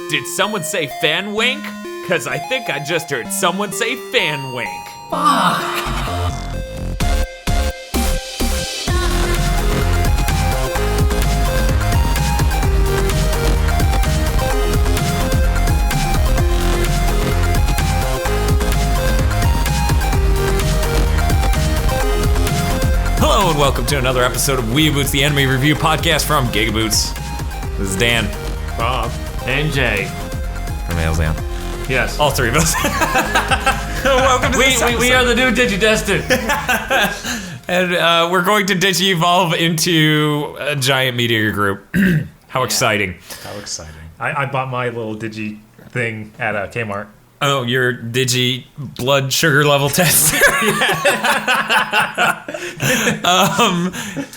Did someone say fan wink? Cause I think I just heard someone say fan wink. Fuck. Hello and welcome to another episode of WeeaBoots, the anime review podcast from GigaBoots. This is Dan, Bob, and Jay. From Ailsdown. Yes. All three of us. Welcome to this episode. We are the new Digidestined. And we're going to Digi-evolve into a giant meteor group. How exciting. How exciting. I bought my little Digi thing at Kmart. Oh, your Digi blood sugar level test.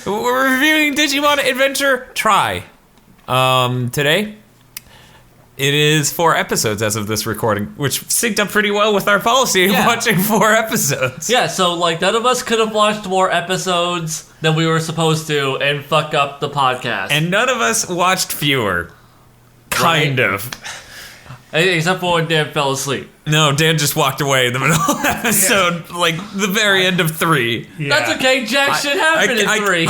We're reviewing Digimon Adventure Try. Today, it is 4 episodes as of this recording, which synced up pretty well with our policy of watching 4 episodes. Yeah, so like none of us could have watched more episodes than we were supposed to and fuck up the podcast. And none of us watched fewer. Kind of. Except for when Dan fell asleep. No, Dan just walked away in the middle of the episode, like the very end of 3. Yeah. That's okay, jack shit happened in 3.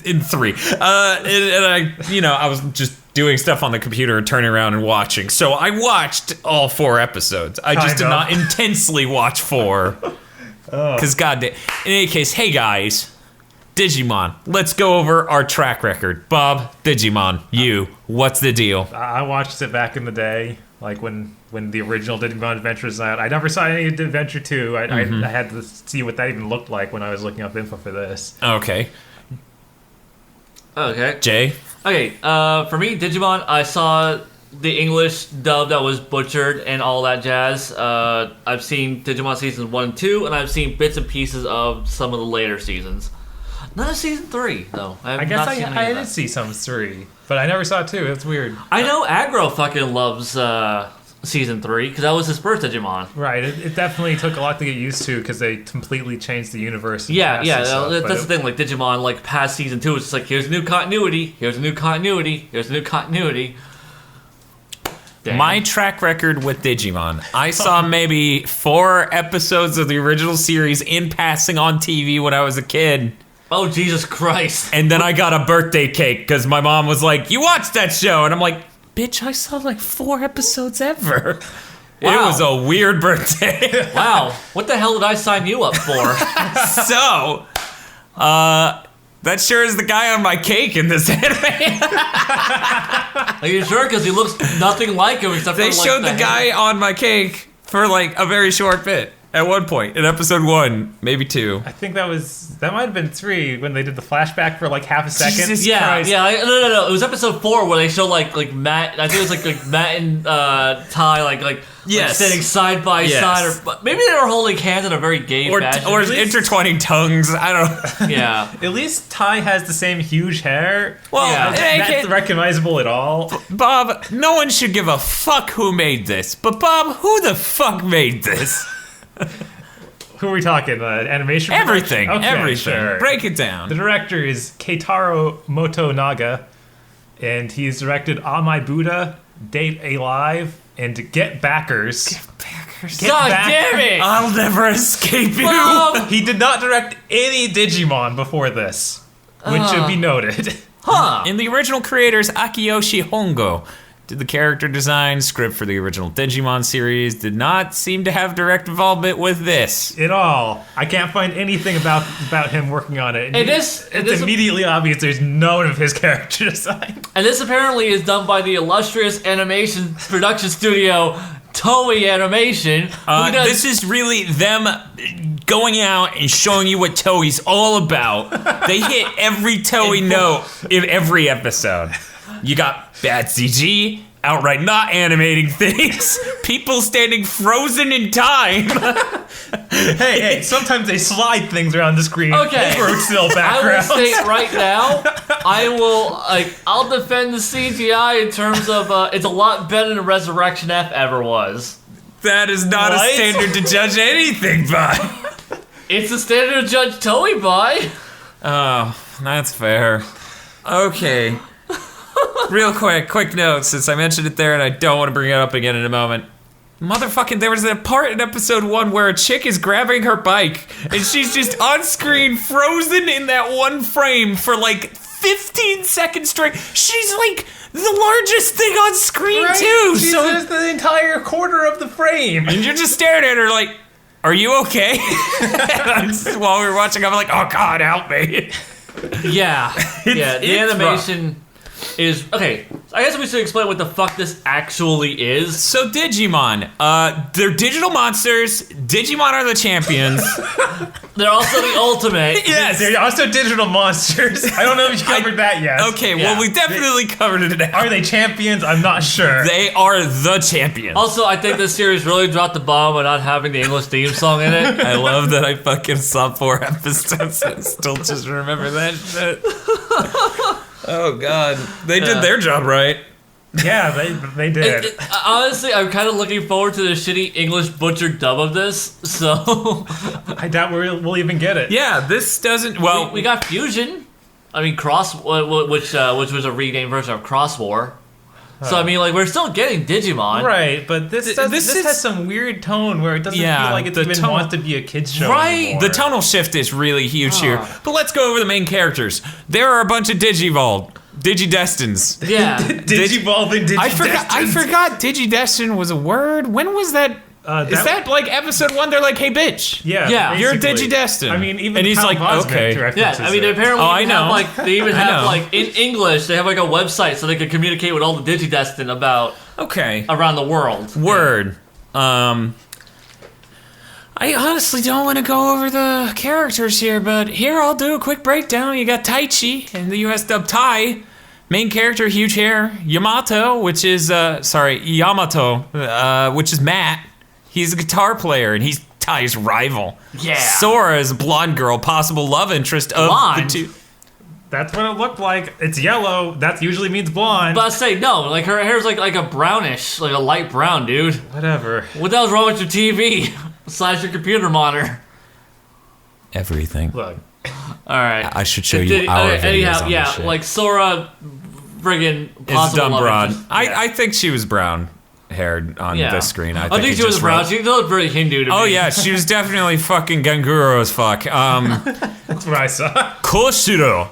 In 3. And I was just doing stuff on the computer and turning around and watching. So I watched all 4 episodes. I just did not intensely watch 4. Because goddamn. In any case, hey guys, Digimon. Let's go over our track record. Bob, Digimon, what's the deal? I watched it back in the day, like when the original Digimon Adventure was out. I never saw any Adventure 2. I had to see what that even looked like when I was looking up info for this. Okay. Jay? Okay, for me, Digimon, I saw the English dub that was butchered and all that jazz. I've seen Digimon seasons 1 and 2, and I've seen bits and pieces of some of the later seasons. None of season 3, though. I guess I did see some 3, but I never saw 2. That's weird. I know Aggro fucking loves season 3 because that was his first Digimon. Right. It definitely took a lot to get used to because they completely changed the universe. Yeah. That's the thing. Like Digimon, like past season 2, it's just like here's a new continuity, here's a new continuity, here's a new continuity. Dang. My track record with Digimon, I saw maybe 4 episodes of the original series in passing on TV when I was a kid. Oh, Jesus Christ. And then I got a birthday cake because my mom was like, you watched that show. And I'm like, bitch, I saw like 4 episodes ever. Wow. It was a weird birthday. Wow. What the hell did I sign you up for? So, that sure is the guy on my cake in this anime. Are you sure? Because he looks nothing like him except for They like showed the guy on my cake for like a very short bit. At one point, in episode 1, maybe 2. I think that might have been 3 when they did the flashback for like half a second. Jesus Yeah. No. It was episode 4 where they show like Matt. I think it was like Matt and Ty like sitting side by side, or maybe they were holding hands in a very gay fashion, or intertwining tongues. I don't. Yeah. At least Ty has the same huge hair. Well, that's recognizable at all. Bob, no one should give a fuck who made this. But Bob, who the fuck made this? Who are we talking? Animation? Everything. Okay, Everything. Sure. Break it down. The director is Keitaro Motonaga, and he's directed Ah My Buddha, Date Alive, and Get Backers. God damn it! I'll never escape you. Bob! He did not direct any Digimon before this, which should be noted. Huh. In the original creators, Akiyoshi Hongo did the character design, script for the original Digimon series, did not seem to have direct involvement with this. At all. I can't find anything about him working on it. It's immediately obvious there's none of his character design. And this apparently is done by the illustrious animation production studio Toei Animation. This is really them going out and showing you what Toei's all about. They hit every Toei note in every episode. You got bad CG, outright not animating things, people standing frozen in time. Hey, sometimes they slide things around the screen Okay. over still backgrounds. I will state right now, I'll defend the CGI in terms of it's a lot better than Resurrection F ever was. That is not What? a standard to judge anything by. It's the standard to judge Toei by. Oh, that's fair. Okay. Real quick note, since I mentioned it there and I don't want to bring it up again in a moment. Motherfucking, there was a part in episode 1 where a chick is grabbing her bike and she's just on screen, frozen in that one frame for like 15 seconds straight. She's like the largest thing on screen too. She's just the entire quarter of the frame. And you're just staring at her like, are you okay? While we were watching, I'm like, oh God, help me. Yeah. Yeah, the it's animation is... Okay, I guess we should explain what the fuck this actually is. So Digimon, they're digital monsters. Digimon are the champions. They're also the ultimate. Yes. They're also digital monsters. I don't know if you covered that yet. Okay, Yeah. well, we definitely covered it now. Are they champions? I'm not sure. They are the champions. Also, I think this series really dropped the bomb by not having the English theme song in it. I love that I fucking saw 4 episodes and still just remember that shit. Oh God, they did their job right. Yeah, they did. Honestly, I'm kind of looking forward to the shitty English butchered dub of this. So I doubt we'll even get it. Yeah, this doesn't. Well, we got Fusion. I mean, which was a renamed version of Cross War. So I mean, like, we're still getting Digimon, Right, but this has some weird tone where it doesn't feel like it even wants to be a kids show anymore. The tonal shift is really huge here. But let's go over the main characters. There are a bunch of Digivolved, Digidestins. Yeah. Digivolving Digidestins. I forgot Digidestin was a word. When was that? Is that like episode 1? They're like, hey, bitch. Yeah. You're a basically. Digidestin. I mean, even and he's Kyle like, Bosnick okay. Yeah, I mean, apparently I know. have, like, they even I have, know. like, in English, they have, like, a website so they can communicate with all the Digidestin about around the world. Word. I honestly don't want to go over the characters here, but here I'll do a quick breakdown. You got Taichi in the US dub Tai. Main character, huge hair. Yamato, which is which is Matt. He's a guitar player, and he's Tai's rival. Yeah. Sora is a blonde girl, possible love interest of the two. That's what it looked like. It's yellow. That usually means blonde. But I say no, like her hair's like a brownish, like a light brown, dude. Whatever. What the hell's wrong with your TV / your computer monitor? Everything. Look. All right. I should show you our videos anyhow, on yeah, this shit. like Sora, friggin' It's possible dumb love brown. interest. I think she was brown haired on this screen. I think she was brown. She looked very Hindu to me. Oh yeah, she was definitely fucking Ganguro as fuck. That's what I saw. Koshiro.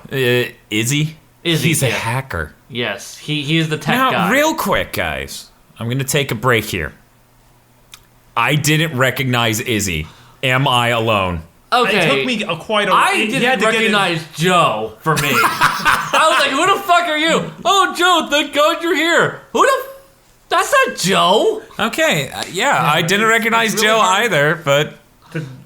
Izzy? He's a yeah. hacker. Yes, he is the tech Now, guy. real quick, guys. I'm going to take a break here. I didn't recognize Izzy. Am I alone? Okay. It took me quite a while. I didn't recognize Joe for me. I was like, who the fuck are you? Oh, Joe, thank God you're here. Who the That's not Joe. Okay, I didn't recognize really Joe hard. either, but...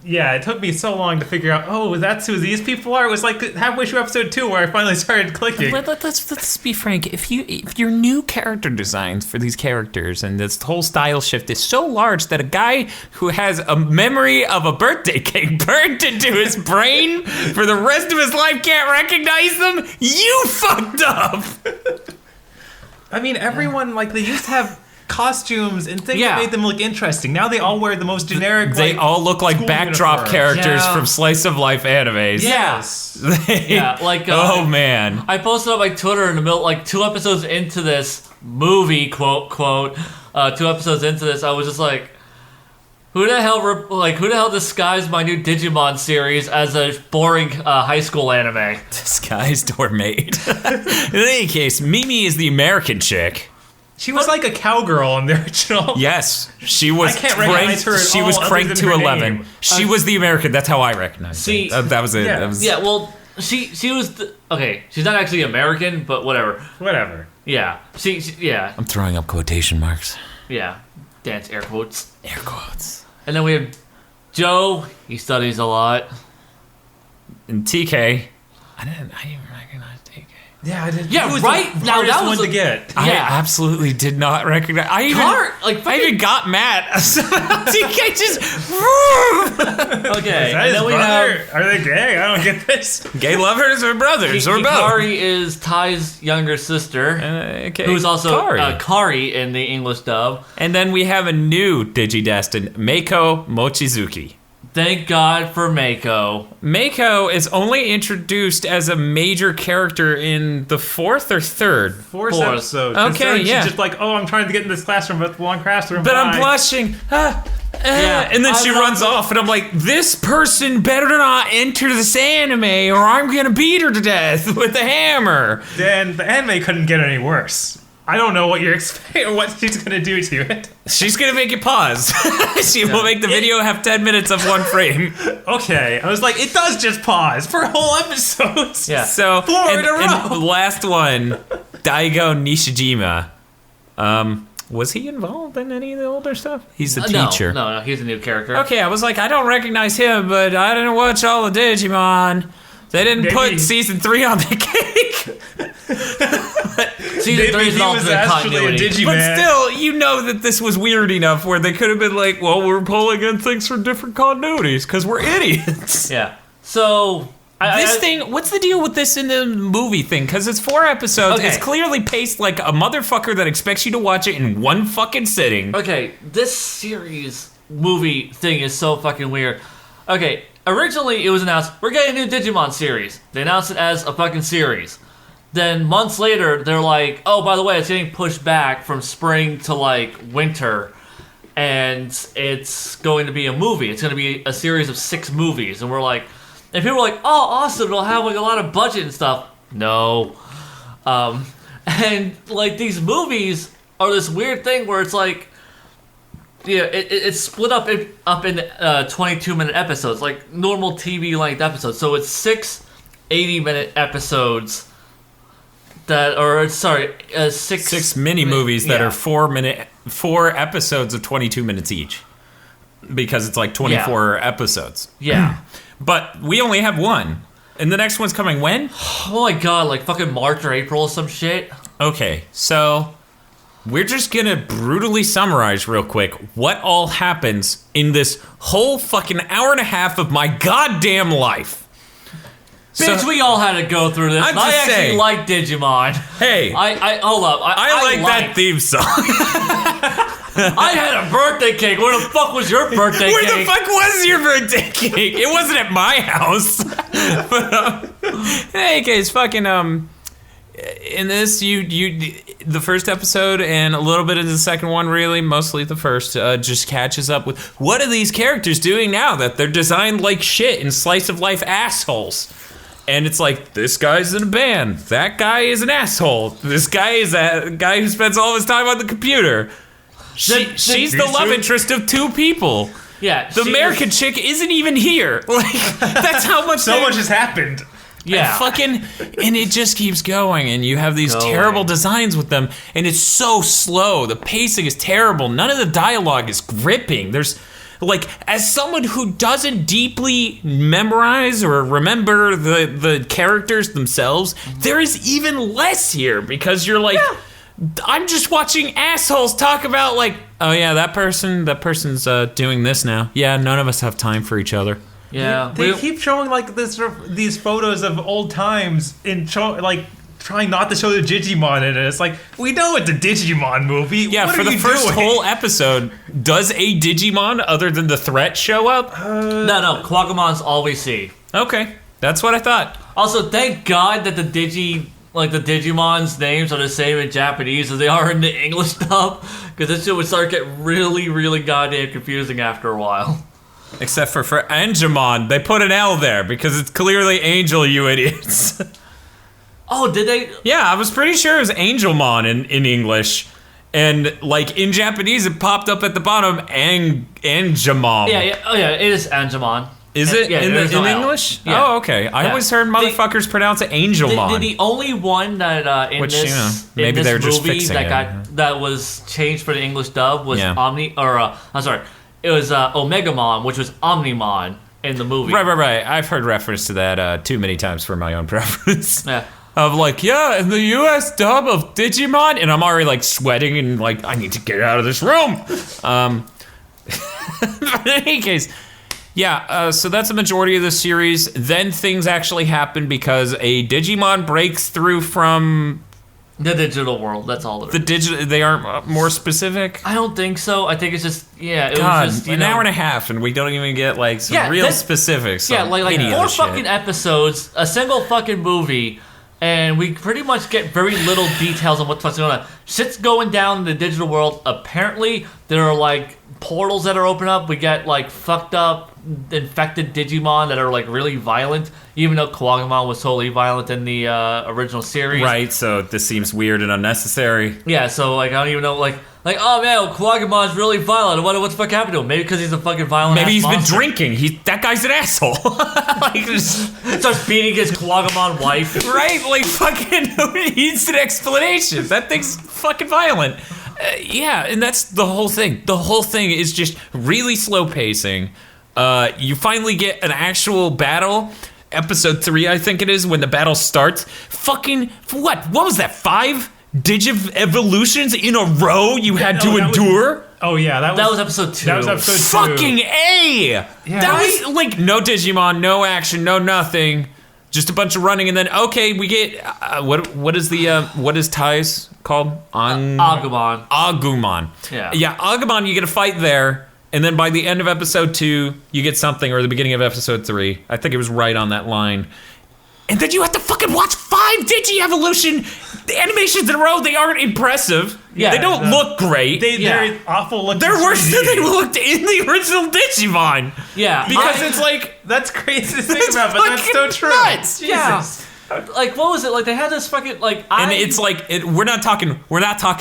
it took me so long to figure out, oh, that's who these people are? It was like halfway through episode 2 where I finally started clicking. Let's be frank. If your new character designs for these characters and this whole style shift is so large that a guy who has a memory of a birthday cake burned into his brain for the rest of his life can't recognize them, you fucked up! I mean, everyone, like, they used to have costumes and things that made them look interesting. Now they all wear the most generic, They all look like backdrop uniforms. characters from slice of life animes. Yes. Yeah, like oh man. I posted on my Twitter in the middle, like 2 episodes into this movie, quote, 2 episodes into this, I was just like, who the hell disguised my new Digimon series as a boring high school anime? Disguised or made. In any case, Mimi is the American chick. She was like a cowgirl in the original. Yes, she was. I can't recognize her at She all was other cranked than to her 11. name. She was the American. That's how I recognized her. That was it. Yeah. That was, Yeah, well, she was okay. She's not actually American, but whatever. Whatever. Yeah, yeah, I'm throwing up quotation marks. yeah. Dance air quotes. Air quotes. And then we have Joe. He studies a lot. And TK. I didn't recognize TK. Yeah, I did. Yeah, Who was right? The Now, that hardest was one a- to get. I Yeah. absolutely did not recognize. I even got mad. TK just. Okay, Is that and his then we brother? have Are they gay? I don't get this. Gay lovers or brothers or both. Hikari is Tai's younger sister, Okay. who's also Kari. Kari in the English dub. And then we have a new Digidestin, Meiko Mochizuki. Thank God for Mako. Mako is only introduced as a major character in the 4th or 3rd? Fourth episode. Okay, yeah. She's just like, oh, I'm trying to get in this classroom, but the long classroom. But I'm blushing. And then she runs off, and I'm like, this person better not enter this anime, or I'm gonna beat her to death with a hammer. Then the anime couldn't get any worse. I don't know what you're expecting, what she's gonna do to it. She's gonna make it pause. She will make the video have 10 minutes of one frame. Okay, I was like, it does just pause for whole episodes. Yeah. So, 4 in a row. and the last one, Daigo Nishijima. Was he involved in any of the older stuff? He's the teacher. No, he's a new character. Okay, I was like, I don't recognize him, but I didn't watch all of Digimon. They didn't put season 3 on the cake. Season 3 is an alternate continuity. But still, you know that this was weird enough where they could have been like, well, we're pulling in things from different continuities because we're idiots. Yeah. So... what's the deal with this in the movie thing? Because it's 4 episodes. Okay. It's clearly paced like a motherfucker that expects you to watch it in one fucking sitting. Okay, this series movie thing is so fucking weird. Okay, originally it was announced, we're getting a new Digimon series. They announced it as a fucking series. Then months later, they're like, oh, by the way, it's getting pushed back from spring to like winter. And it's going to be a movie. It's going to be a series of 6 movies. And we're like... And people were like, oh, awesome, it'll have like a lot of budget and stuff. No. And like these movies are this weird thing where it's like, yeah, it's split up in 22-minute episodes, like normal TV length episodes. So it's 6 80-minute episodes that are, six mini movies that are 4 episodes of 22 minutes each. Because it's like 24 episodes. Yeah. But we only have 1. And the next one's coming when? Oh my god, like fucking March or April or some shit. Okay, so we're just gonna brutally summarize real quick what all happens in this whole fucking hour and a half of my goddamn life. Bitch, we all had to go through this. I actually like Digimon. Hey. Hold up. I like that theme song. I had a birthday cake. Where the fuck was your birthday cake? Where the fuck was your birthday cake? It wasn't at my house. But, in any case, fucking, in this, you the first episode and a little bit of the second one, really, mostly the first, just catches up with what are these characters doing now that they're designed like shit and slice of life assholes. And it's like, this guy's in a band. That guy is an asshole. This guy is a guy who spends all his time on the computer. She's the love interest of 2 people. Yeah. The American chick isn't even here. Like, that's how much so much has happened. Yeah. And it just keeps going, and you have these terrible designs with them, and it's so slow. The pacing is terrible. None of the dialogue is gripping. There's, like, as someone who doesn't deeply memorize or remember the characters themselves, there is even less here, because you're like... Yeah. I'm just watching assholes talk about like, oh yeah, that person's doing this now. Yeah, none of us have time for each other. Yeah, they keep showing like these photos of old times like trying not to show the Digimon in it. It's like, we know it's a Digimon movie. Yeah, what for the first whole episode, does a Digimon other than the threat show up? No, Quagumon's all we see. Okay, that's what I thought. Also, thank God that the Digimon's names are the same in Japanese as they are in the English dub, because this shit would start to get really, really goddamn confusing after a while. Except for Angemon, they put an L there because it's clearly Angel, you idiots. Oh, did they? Yeah, I was pretty sure it was Angelmon in English. And, like, in Japanese, it popped up at the bottom, Angemon. Yeah, oh yeah, it is Angemon. Is it in English? Yeah. Oh, okay. I always heard motherfuckers pronounce it Angelmon. The only one that in this movie that was changed for the English dub was it was Omegamon, which was Omnimon in the movie. Right. I've heard reference to that too many times for my own preference. Yeah. Of like, yeah, in the US dub of Digimon, and I'm already like sweating and like, I need to get out of this room. But in any case. Yeah, so that's the majority of the series. Then things actually happen because a Digimon breaks through from The digital world. That's all. They aren't more specific. I don't think so. I think it's just It God, was just an hour and a half, and we don't even get like some real specifics. Yeah, like 4 fucking episodes, a single fucking movie, and we pretty much get very little details on what's going on. Shit's going down in the digital world. Apparently, there are like portals that are open up. We get like fucked up, infected Digimon that are like really violent, even though Kuwagamon was totally violent in the original series. Right, so this seems weird and unnecessary. Yeah, so like I don't even know, like oh man, Kuwagamon's really violent. I wonder what the fuck happened to him. Maybe because he's a fucking violent. Maybe he's monster. been drinking. That guy's an asshole. Like, starts beating his Kuwagamon wife. Right, like fucking who needs an explanation? That thing's fucking violent. Yeah, and that's the whole thing. The whole thing is just really slow pacing. You finally get an actual battle. Episode 3, I think it is, when the battle starts. Fucking, what was that, 5 Digivolutions in a row you had to endure? That was episode 2. That was episode 2. Fucking A! Yeah, that was, like, no Digimon, no action, no nothing. Just a bunch of running, and then, okay, we get, what is Tai's called? Agumon. Agumon. Yeah, Agumon, you get a fight there. And then by the end of episode 2, you get something, or the beginning of episode 3. I think it was right on that line. And then you have to fucking watch 5 Digi-Evolution animations in a row. They aren't impressive. Yeah, they don't look great. They're awful looking. They're worse 3D. than they looked in the original Digimon. Yeah. Because it's like... That's crazy to think about, but that's so true. Nuts. Jesus. Yeah. Like, what was it? Like, they had this fucking, like, And it's like, we're not talking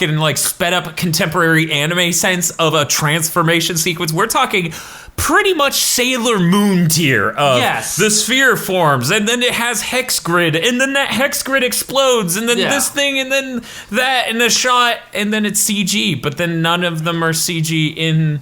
in like sped up contemporary anime sense of a transformation sequence. We're talking pretty much Sailor Moon tier of the sphere forms, and then it has hex grid, and then that hex grid explodes, and then this thing, and then that, and the shot, and then it's CG, but then none of them are CG in...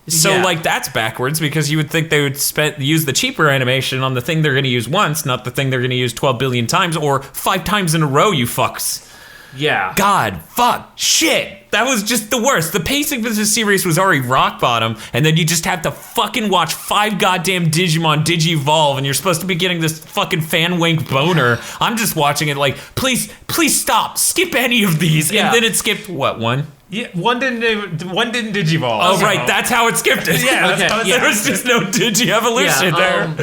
So, like, that's backwards, because you would think they would use the cheaper animation on the thing they're going to use once, not the thing they're going to use 12 billion times, or 5 times in a row, you fucks. Yeah. God, fuck, shit. That was just the worst. The pacing for this series was already rock bottom, and then you just have to fucking watch 5 goddamn Digimon Digivolve, and you're supposed to be getting this fucking fan wink boner. I'm just watching it like, please stop, skip any of these, and then it skipped, what, 1? Yeah, one didn't Digivolve. Oh, right, that's how it skipped it. Yeah, There was just no Digi-evolution there.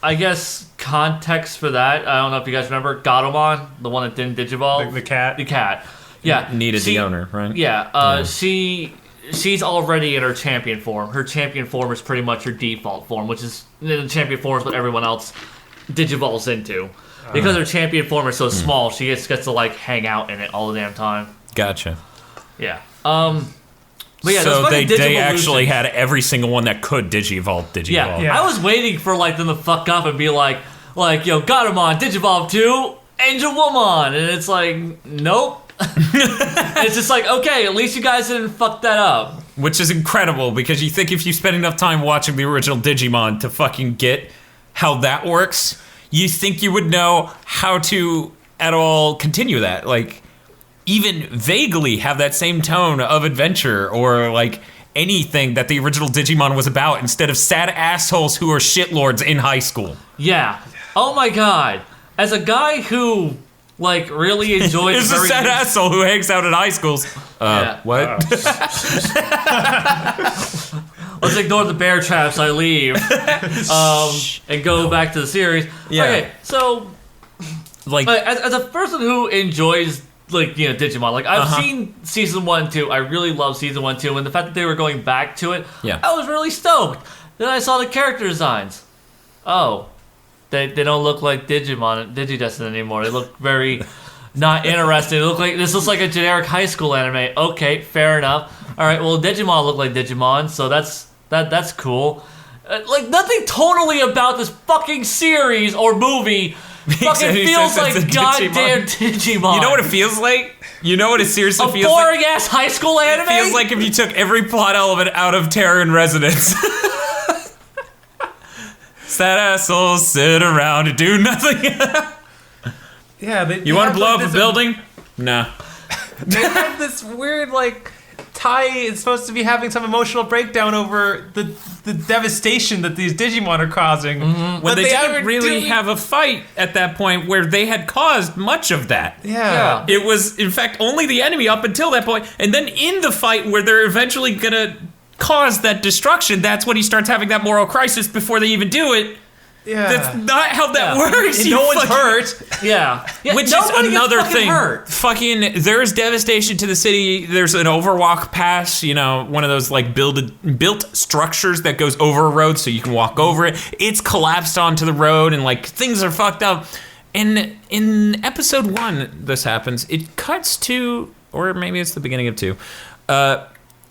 I guess context for that, I don't know if you guys remember, Gatomon, the one that didn't Digivolve. The cat? The cat. Yeah. Needed the owner, right? Yeah, she's already in her champion form. Her champion form is pretty much her default form, which is, the champion form is what everyone else Digivolves into. Because her champion form is so small, she gets to, like, hang out in it all the damn time. Gotcha. Yeah. But yeah, so they actually had every single one that could Digivolve. Yeah. I was waiting for like them to fuck up and be like, yo, Gatomon, Digivolve 2, Angel Woman, and it's like, nope. It's just like, okay, at least you guys didn't fuck that up. Which is incredible, because you think if you spend enough time watching the original Digimon to fucking get how that works, you think you would know how to at all continue that, like, even vaguely have that same tone of adventure or like anything that the original Digimon was about, instead of sad assholes who are shitlords in high school. Yeah. Oh my god. As a guy who like really enjoys It's a sad asshole who hangs out in high schools. What? Let's ignore the bear traps, I leave. And go back to the series. Yeah. Okay, so like as a person who enjoys like, you know, Digimon. Like, I've seen season 1 and 2. I really love season 1 and 2, and the fact that they were going back to it, I was really stoked. Then I saw the character designs. Oh, they don't look like Digimon, Digidestin anymore. They look very not interesting. This looks like a generic high school anime. Okay, fair enough. All right, well, Digimon look like Digimon, so that's cool. Like, nothing tonally about this fucking series or movie fucking feels like goddamn Digimon. You know what it feels like? You know what it seriously feels like? A boring ass high school anime? It feels like if you took every plot element out of Terror in Residence. Sad assholes sit around and do nothing. Yeah, you want to blow up a building? Nah. They have this weird, like, Tai is supposed to be having some emotional breakdown over the devastation that these Digimon are causing. When they didn't really have a fight at that point where they had caused much of that. Yeah. It was, in fact, only the enemy up until that point. And then in the fight where they're eventually gonna cause that destruction, that's when he starts having that moral crisis before they even do it. Yeah. That's not how that works. And no one's hurt. Yeah. Which is nobody gets another fucking thing. hurt. Fucking, there's devastation to the city. There's an overwalk pass, one of those like built structures that goes over a road so you can walk over it. It's collapsed onto the road and like things are fucked up. And in episode 1, this happens. It cuts to, or maybe it's the beginning of 2.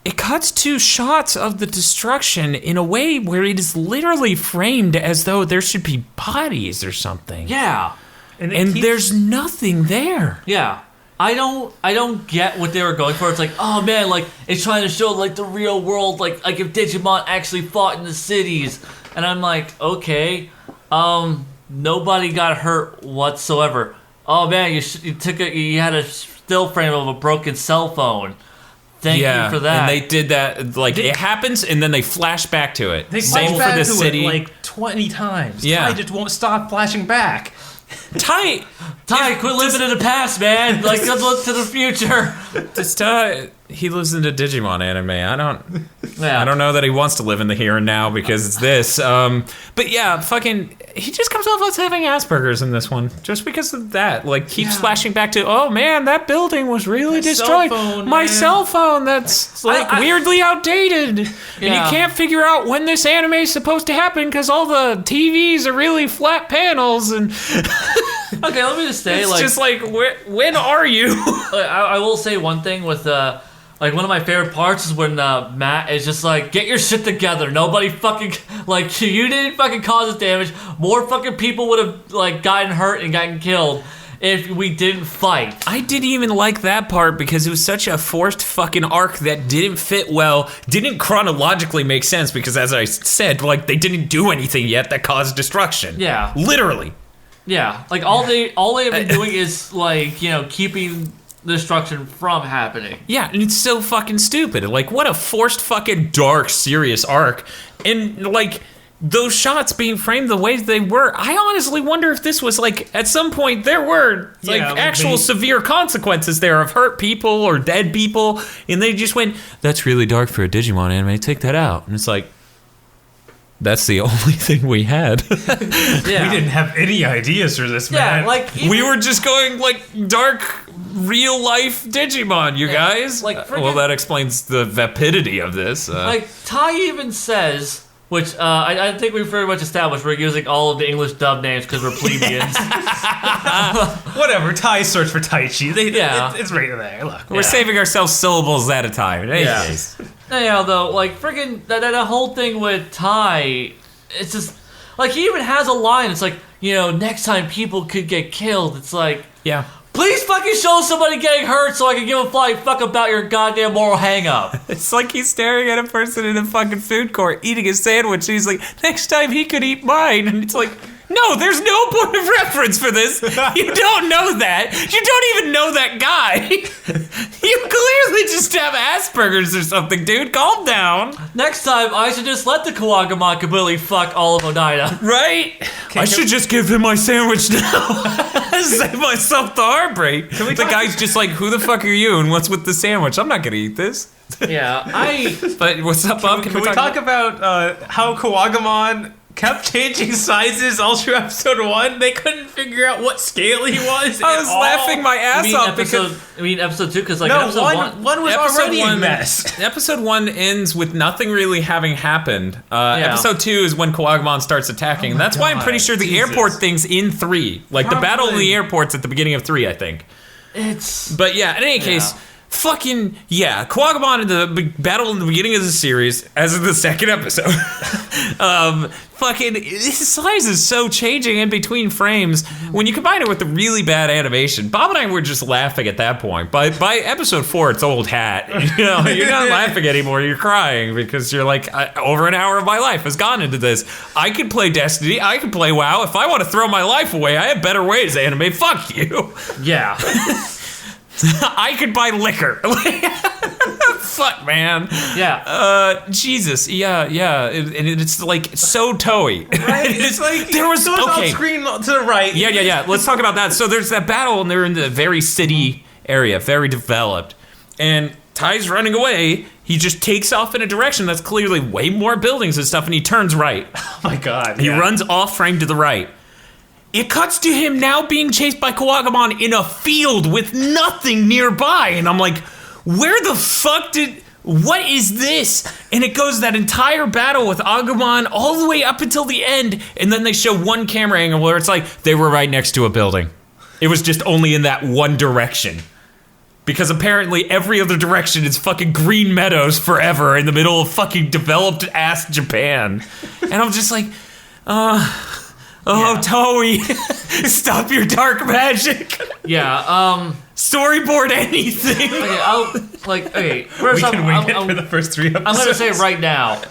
It cuts to shots of the destruction in a way where it is literally framed as though there should be bodies or something. Yeah. And there's nothing there. Yeah. I don't get what they were going for. It's like, oh man, like it's trying to show like the real world, like if Digimon actually fought in the cities. And I'm like, okay, nobody got hurt whatsoever. Oh man, you had a still frame of a broken cell phone. Thank you for that. And they did that, like, it happens, and then they flash back to it. They Same flash for back the to city. it like 20 times. Yeah. Tai just won't stop flashing back. Tai, quit living in the past, man. Like, let's look to the future. Does Tai, he lives in the Digimon anime. I don't know that he wants to live in the here and now because it's this. But yeah, fucking, he just comes off as having Asperger's in this one. Just because of that. Like, keeps flashing back to, oh man, that building was really destroyed. My cell phone, that's like weirdly outdated. And you can't figure out when this anime is supposed to happen because all the TVs are really flat panels and... Okay, let me just say, it's just like, when are you? I will say one thing with, like, one of my favorite parts is when Matt is just like, get your shit together. Nobody fucking, like, you didn't fucking cause this damage. More fucking people would have, like, gotten hurt and gotten killed if we didn't fight. I didn't even like that part because it was such a forced fucking arc that didn't fit well, didn't chronologically make sense because, as I said, like, they didn't do anything yet that caused destruction. Yeah. Literally. Yeah, like all they have been doing is like, keeping destruction from happening. Yeah, and it's so fucking stupid. Like, what a forced fucking dark, serious arc. And like those shots being framed the way they were, I honestly wonder if this was like at some point there were like actual severe consequences there of hurt people or dead people, and they just went, that's really dark for a Digimon anime, take that out. And it's like, that's the only thing we had. Yeah. We didn't have any ideas for this, man. Yeah, like we were just going like dark, real life Digimon, you guys. Like, well, that explains the vapidity of this. Like Tai even says, which I think we've very much established, we're using all of the English dub names because we're plebeians. Whatever. Tai search for Taichi. Yeah. It's right there. Look. We're saving ourselves syllables at a time. In any case. Anyhow, though, like freaking that whole thing with Tai, it's just like he even has a line. It's like, next time people could get killed. It's like, yeah. Please fucking show somebody getting hurt so I can give a flying fuck about your goddamn moral hang-up. It's like he's staring at a person in a fucking food court eating a sandwich. And he's like, next time he could eat mine. And it's like, no, there's no point of reference for this. You don't know that. You don't even know that guy. You clearly just have Asperger's or something, dude. Calm down. Next time, I should just let the Kawagamon completely fuck all of Oneida. Right? I should just give him my sandwich now. Save myself the heartbreak. The guy's just like, who the fuck are you and what's with the sandwich? I'm not going to eat this. Yeah, But what's up, Bob? Can we talk about how Kawagamon kept changing sizes all through episode 1? They couldn't figure out what scale he was. I was laughing my ass off because... I mean episode 2, because like no, episode 1 was already a mess. Episode 1 ends with nothing really having happened. Episode 2 is when Kawagamon starts attacking. And that's why I'm pretty sure the airport thing's in 3. Like, the battle in the airport's at the beginning of 3, I think. But yeah, in any case... Fucking, yeah, Kawagamon in the battle in the beginning of the series, as of the second episode, fucking, his size is so changing in between frames. When you combine it with the really bad animation, Bob and I were just laughing at that point. By episode 4, it's old hat. You're not laughing anymore, you're crying because you're like, over an hour of my life has gone into this. I could play Destiny, I could play WoW. If I want to throw my life away, I have better ways, anime. Fuck you. yeah. I could buy liquor. Fuck, man. Yeah. Jesus. Yeah. And it's like so toey. Right? It's like there was off screen to the right. Yeah. Let's talk about that. So there's that battle, and they're in the very city area, very developed, and Ty's running away. He just takes off in a direction that's clearly way more buildings and stuff, and he turns right. Oh my god. He runs off frame to the right. It cuts to him now being chased by Kawagumon in a field with nothing nearby. And I'm like, where the fuck what is this? And it goes that entire battle with Agumon all the way up until the end. And then they show one camera angle where it's like, they were right next to a building. It was just only in that one direction. Because apparently every other direction is fucking green meadows forever in the middle of fucking developed ass Japan. And I'm just like, Toei, stop your dark magic. Yeah, Storyboard anything. First We off, can wing it for the first 3 episodes. I'm gonna say right now,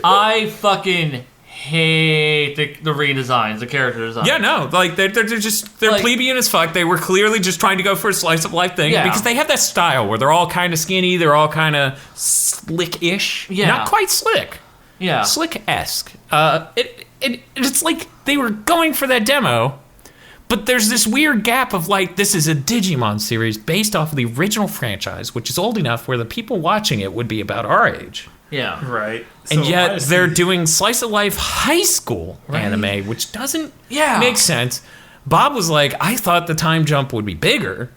I fucking hate the redesigns, the character design. Yeah, no, like they're Like- plebeian as fuck. They were clearly just trying to go for a slice of life thing Yeah. because they have that style where they're all kind of skinny, they're all kind of slick-ish. Yeah. Not quite slick. Yeah. Slick-esque. It's like they were going for that demo, but there's this weird gap of like, this is a Digimon series based off of the original franchise, which is old enough where the people watching it would be about our age. Yeah. Right. And So yet honestly- they're doing slice of life high school anime, which doesn't make sense. Bob was like, I thought the time jump would be bigger.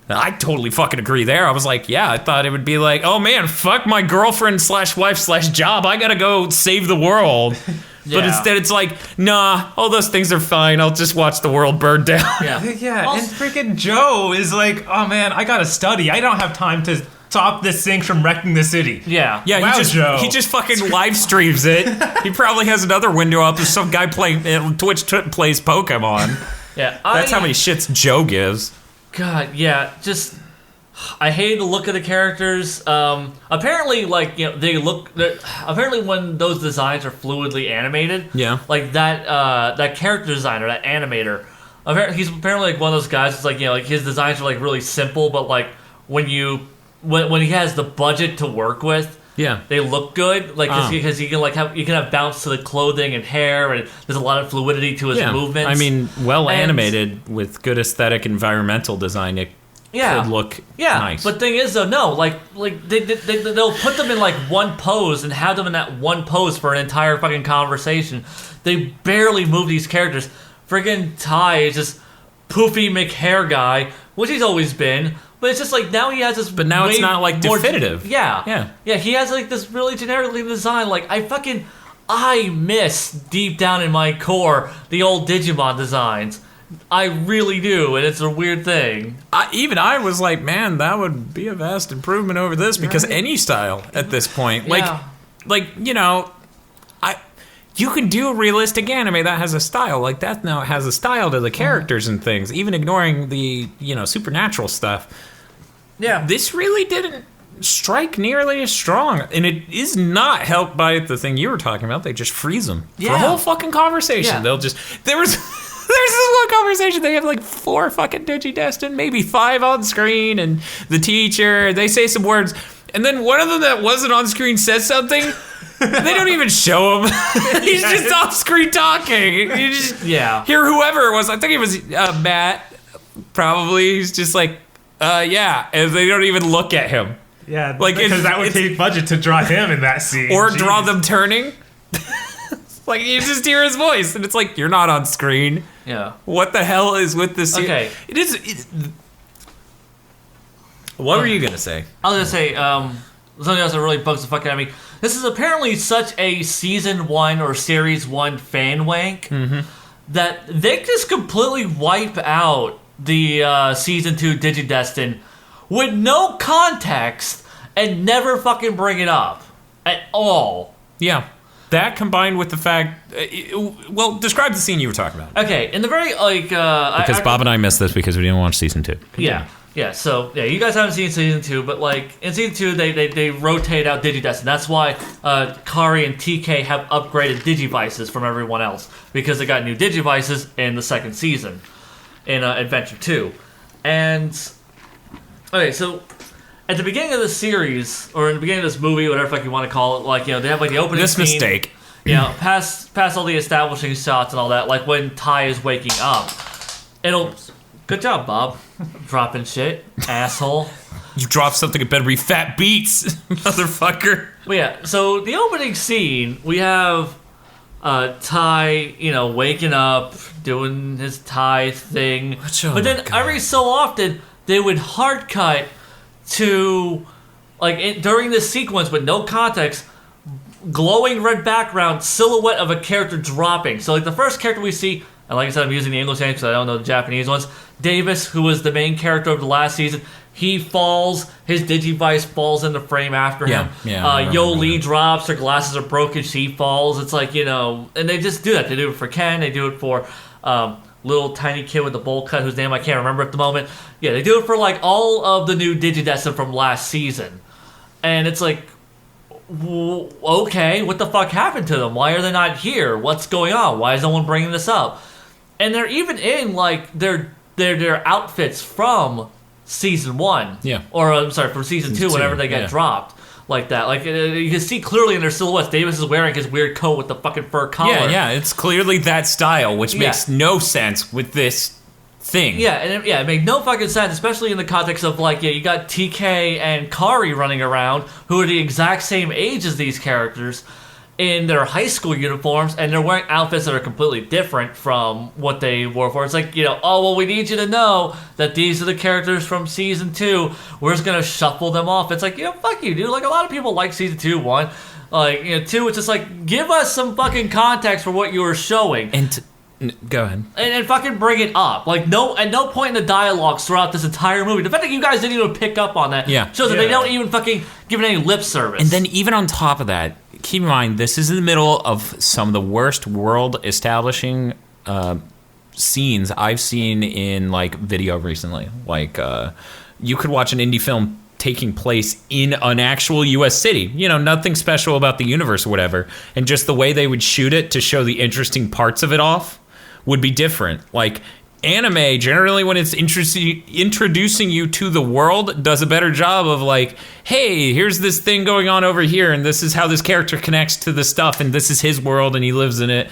And I totally fucking agree there. I was like, yeah, I thought it would be like, oh man, fuck my girlfriend / wife / job. I gotta go save the world. But Yeah. instead it's like, nah, all those things are fine. I'll just watch the world burn down. Yeah. Yeah, and freaking Joe is like, oh man, I gotta study. I don't have time to stop this thing from wrecking the city. Yeah. Yeah, Wow, Joe. he just fucking live streams it. He probably has another window up if some guy playing Twitch plays Pokemon. Yeah. That's how many shits Joe gives. God, yeah, just I hate the look of the characters. Apparently, like, you know, apparently when those designs are fluidly animated, Yeah. like that character designer, that animator, he's apparently like one of those guys. It's like, you know, like his designs are like really simple, but like when he has the budget to work with. Yeah. They look good, like because you can have bounce to the clothing and hair, and there's a lot of fluidity to his movements. I mean, well And- animated with good aesthetic environmental design, it could look nice. But thing is though, no, like they'll put them in like one pose and have them in that one pose for an entire fucking conversation. They barely move these characters. Friggin' Ty is just poofy McHair guy, which he's always been. But it's just like now he has this. But now it's not like more definitive. Yeah. He has like this really generically designed. Like I miss deep down in my core the old Digimon designs. I really do, and it's a weird thing. I was like, man, that would be a vast improvement over this because any style at this point, like you know, you can do a realistic anime that has a style like that. Now it has a style to the characters and things, even ignoring the supernatural stuff. Yeah, This really didn't strike nearly as strong, and it is not helped by the thing you were talking about. They just freeze them for a whole fucking conversation. Yeah. They'll just there's this one conversation. They have like 4 fucking Digidestined, maybe 5 on screen, and the teacher. They say some words, and then one of them that wasn't on screen says something. They don't even show him. He's just off screen talking. You just hear whoever it was. I think it was Matt. Probably he's just like, and they don't even look at him. Yeah, Like, because that would take budget to draw him in that scene. Or Jeez. draw them turning. Like, you just hear his voice, and it's like, you're not on screen. yeah. What the hell is with this? Okay. What were you going to say? I was gonna say something else that really bugs the fuck out of me. This is apparently such a season 1 or series 1 fan wank that they just completely wipe out the season 2 Digidestin with no context and never fucking bring it up at all. Yeah. That combined with the fact... well, describe the scene you were talking about. Okay, in the very, Because Bob and I missed this because we didn't watch season 2. Yeah, so, you guys haven't seen season 2, but, in season 2, they rotate out Digidestin. That's why Kari and TK have upgraded Digivices from everyone else, because they got new Digivices in the second season, in Adventure 2. And Okay, so at the beginning of the series, or in the beginning of this movie, whatever the fuck you want to call it, like, they have like the opening scene. Mistake. Past all the establishing shots and all that, like when Ty is waking up. Good job, Bob. Dropping shit, asshole. You drop something, it better be fat beats, motherfucker. But so the opening scene, we have Ty, waking up, doing his Ty thing. But then every so often, they would hard cut to, during this sequence with no context, glowing red background, silhouette of a character dropping. So, the first character we see, and like I said, I'm using the English names because I don't know the Japanese ones. Davis, who was the main character of the last season, he falls. His Digivice falls in the frame after him. Yo Lee drops. Her glasses are broken. She falls. It's and they just do that. They do it for Ken. They do it for little tiny kid with the bowl cut, whose name I can't remember at the moment. Yeah, they do it for all of the new Digidestin from last season, and it's okay, what the fuck happened to them? Why are they not here? What's going on? Why is no one bringing this up? And they're even in their outfits from season 1. Yeah. Or I'm sorry, from season 2, whenever they get dropped. Like that. You can see clearly in their silhouettes, Davis is wearing his weird coat with the fucking fur collar. Yeah, it's clearly that style, which makes no sense with this thing. Yeah, and it made no fucking sense, especially in the context of you got TK and Kari running around, who are the exact same age as these characters, in their high school uniforms, and they're wearing outfits that are completely different from what they wore for. It's we need you to know that these are the characters from season 2. We're just gonna shuffle them off. It's fuck you, dude. A lot of people like season 2, 1. 2, it's just give us some fucking context for what you were showing. Go ahead. And fucking bring it up. At no point in the dialogues throughout this entire movie. The fact that you guys didn't even pick up on that shows that they don't even fucking give it any lip service. And then even on top of that, keep in mind, this is in the middle of some of the worst world establishing scenes I've seen in video recently. You could watch an indie film taking place in an actual U.S. city. Nothing special about the universe or whatever. And just the way they would shoot it to show the interesting parts of it off would be different. Anime, generally when it's introducing you to the world, does a better job of hey, here's this thing going on over here, and this is how this character connects to the stuff, and this is his world, and he lives in it.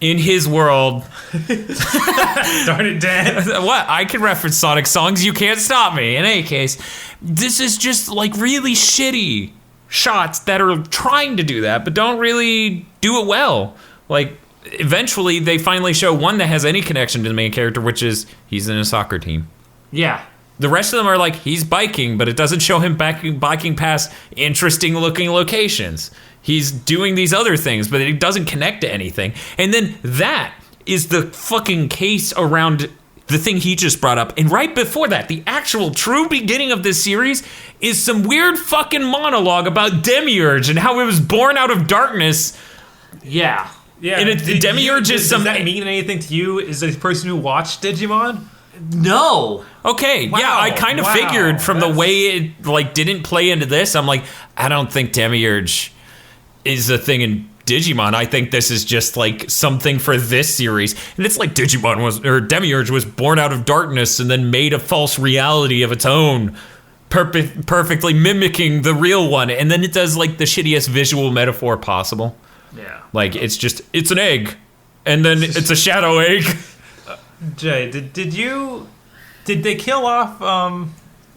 In his world. Darn it, Dan. What? I can reference Sonic songs. You can't stop me. In any case, this is just really shitty shots that are trying to do that, but don't really do it well. Eventually, they finally show one that has any connection to the main character, which is he's in a soccer team. Yeah. The rest of them are he's biking, but it doesn't show him biking past interesting looking locations. He's doing these other things, but it doesn't connect to anything. And then that is the fucking case around the thing he just brought up. And right before that, the actual true beginning of this series is some weird fucking monologue about Demiurge and how it was born out of darkness. Yeah. Yeah. And Demiurge is some... Does that mean anything to you? Is a person who watched Digimon? No. Okay, wow, yeah, I kind of figured from the way it didn't play into this. I'm I don't think Demiurge is a thing in Digimon. I think this is just something for this series. And it's Demiurge was born out of darkness and then made a false reality of its own, perfectly mimicking the real one. And then it does the shittiest visual metaphor possible. Yeah. It's an egg, and then it's a shadow egg. Jay, did they kill off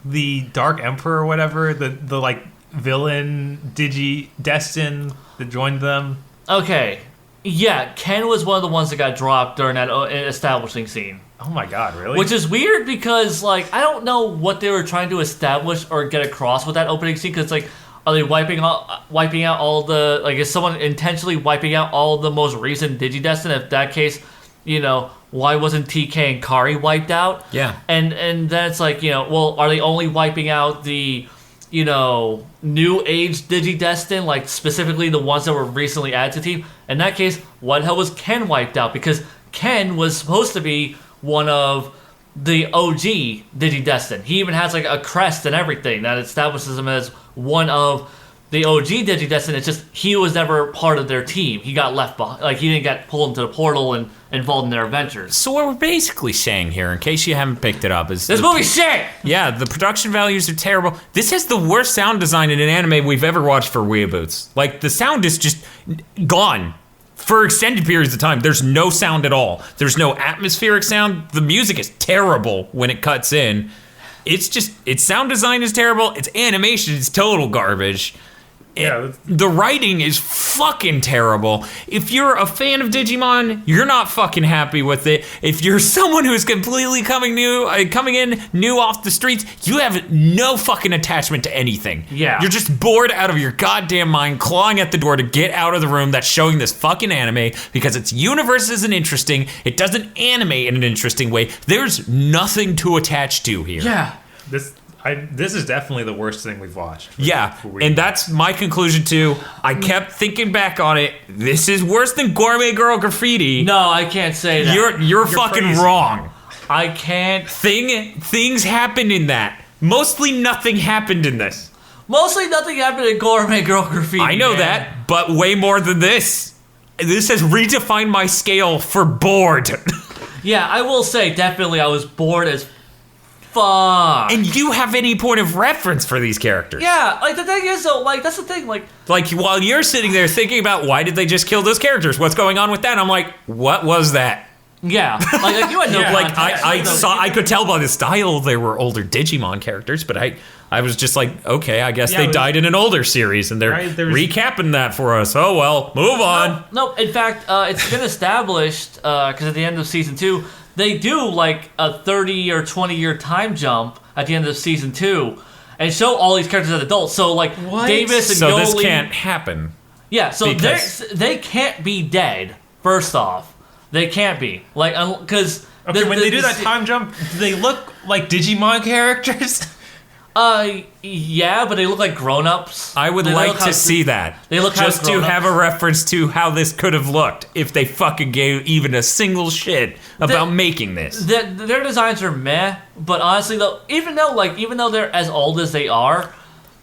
the Dark Emperor or whatever, the villain Digidestin that joined them? Okay. Yeah, Ken was one of the ones that got dropped during that establishing scene. Oh my god, really? Which is weird because I don't know what they were trying to establish or get across with that opening scene, because are they wiping out all the... is someone intentionally wiping out all the most recent Digidestin? If that case, why wasn't TK and Kari wiped out? Yeah. And then it's are they only wiping out the, new age Digidestin, specifically the ones that were recently added to the team? In that case, why the hell was Ken wiped out? Because Ken was supposed to be one of the OG Digidestin. He even has a crest and everything that establishes him as one of the OG Digidestin. It's just he was never part of their team. He got left behind. Like, he didn't get pulled into the portal and involved in their adventures. So what we're basically saying here, in case you haven't picked it up, is This movie's shit! yeah, the production values are terrible. This has the worst sound design in an anime we've ever watched for WeeaBoots. Like, the sound is just gone. For extended periods of time, there's no sound at all. There's no atmospheric sound. The music is terrible when it cuts in. It's just, its sound design is terrible. Its animation is total garbage. Yeah, The writing is fucking terrible. If you're a fan of Digimon, you're not fucking happy with it. If you're someone who's completely coming in new off the streets, you have no fucking attachment to anything. Yeah. You're just bored out of your goddamn mind, clawing at the door to get out of the room that's showing this fucking anime because its universe isn't interesting. It doesn't animate in an interesting way. There's nothing to attach to here. Yeah. This is definitely the worst thing we've watched. Yeah, and that's my conclusion too. I kept thinking back on it. This is worse than Gourmet Girl Graffiti. No, I can't say that. You're fucking crazy. wrong. I can't. Things happened in that. Mostly nothing happened in this. Mostly nothing happened in Gourmet Girl Graffiti. I know man. that, but way more than this. This has redefined my scale for bored. Yeah, I will say, definitely, I was bored as fuck. And you have any point of reference for these characters. Yeah, like, the thing is, though, like, that's the thing, like, While you're sitting there thinking about why did they just kill those characters? What's going on with that? I'm like, what was that? yeah. Like you had no Like context. I could tell by the style they were older Digimon characters, but I was just like, okay, I guess they died in an older series, and they're recapping that for us. Oh well, move on. No, in fact, it's been established, because at the end of season 2, they do, like, a 30 or 20-year time jump at the end of season 2, and show all these characters as adults. So, like, Davis and So Yoli... this can't happen. Yeah, so because- they can't be dead, first off. They can't be. Like, because... Okay, when they do that time jump, do they look like Digimon characters? Yeah, but they look like grown-ups. I would They like look to how- see that. They look how just to grown-ups. have a reference to how this could have looked if they fucking gave even a single shit about making this. Their designs are meh, but honestly though, even though they're as old as they are,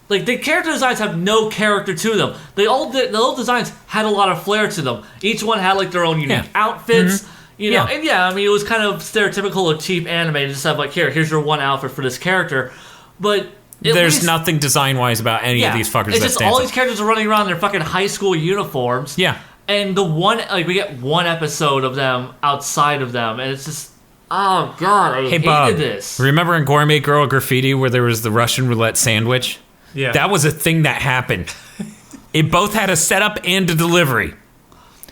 like, the character designs have no character to them. The old designs had a lot of flair to them. Each one had, like, their own unique outfits. You know, and I mean, it was kind of stereotypical of cheap anime to just have, like, here's your one outfit for this character, but There's nothing design-wise about any of these fuckers It's that just stands all out. these characters are running around in their fucking high school uniforms. Yeah. And we get one episode of them outside of them, and it's just, oh god, I Hey, hated Bob, this. remember in Gourmet Girl Graffiti where there was the Russian roulette sandwich? Yeah. That was a thing that happened. It both had a setup and a delivery.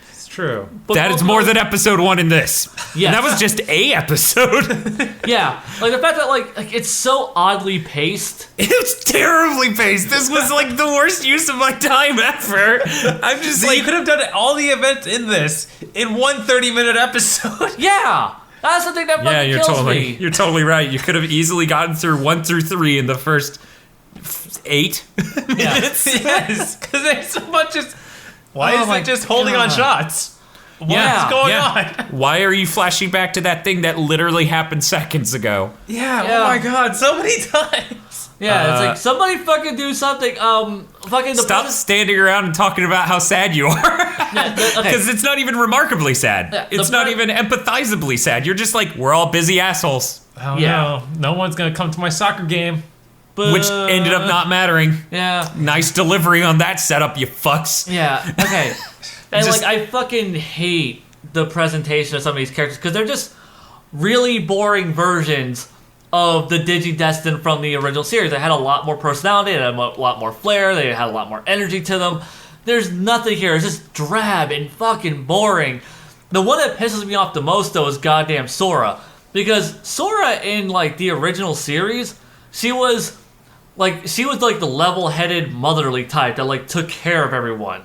It's true. That is more than episode 1 in this. Yes. And that was just a episode. Yeah, like the fact that like it's so oddly paced. It was terribly paced. This was like the worst use of my time ever. I'm just So like, you could have done all the events in this in one 30-minute episode. Yeah, that's the thing that fucking kills me. you're totally right. You could have easily gotten through 1 through 3 in the first 8 minutes. Yes, because there's so much just... Why Oh is my it just holding on God. shots? What's Yeah. going Yeah. on? Why are you flashing back to that thing that literally happened seconds ago? Yeah, Yeah. oh my god, so many times. Yeah, it's like somebody fucking do something. Fucking the Stop standing around and talking about how sad you are. okay. Because it's not even remarkably sad. Yeah, It's the not pre- even empathizably sad. You're just like, we're all busy assholes. Oh Yeah. no, no one's gonna come to my soccer game. Which ended up not mattering. Yeah, Nice delivery on that setup, you fucks. yeah, okay. And Just- like I fucking hate the presentation of some of these characters because they're just really boring versions of the Digidestin from the original series. They had a lot more personality, they had a lot more flair, they had a lot more energy to them. There's nothing here. It's just drab and fucking boring. The one that pisses me off the most, though, is goddamn Sora. Because Sora in, like, the original series, she was like the level-headed motherly type that, like, took care of everyone.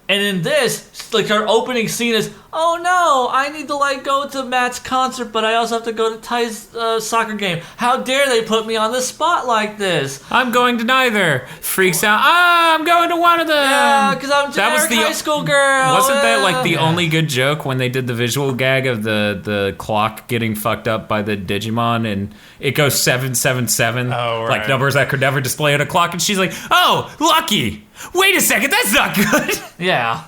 And in this, like, her opening scene is, oh no, I need to like go to Matt's concert, but I also have to go to Ty's soccer game. How dare they put me on the spot like this? I'm going to neither. Freaks out. I'm going to one of them. Yeah, because I'm generic high school girl. Wasn't that like the only good joke when they did the visual gag of the clock getting fucked up by the Digimon and it goes 777? Oh, right. Like numbers that could never display on a clock, and she's like, oh, lucky. Wait a second, that's not good. Yeah.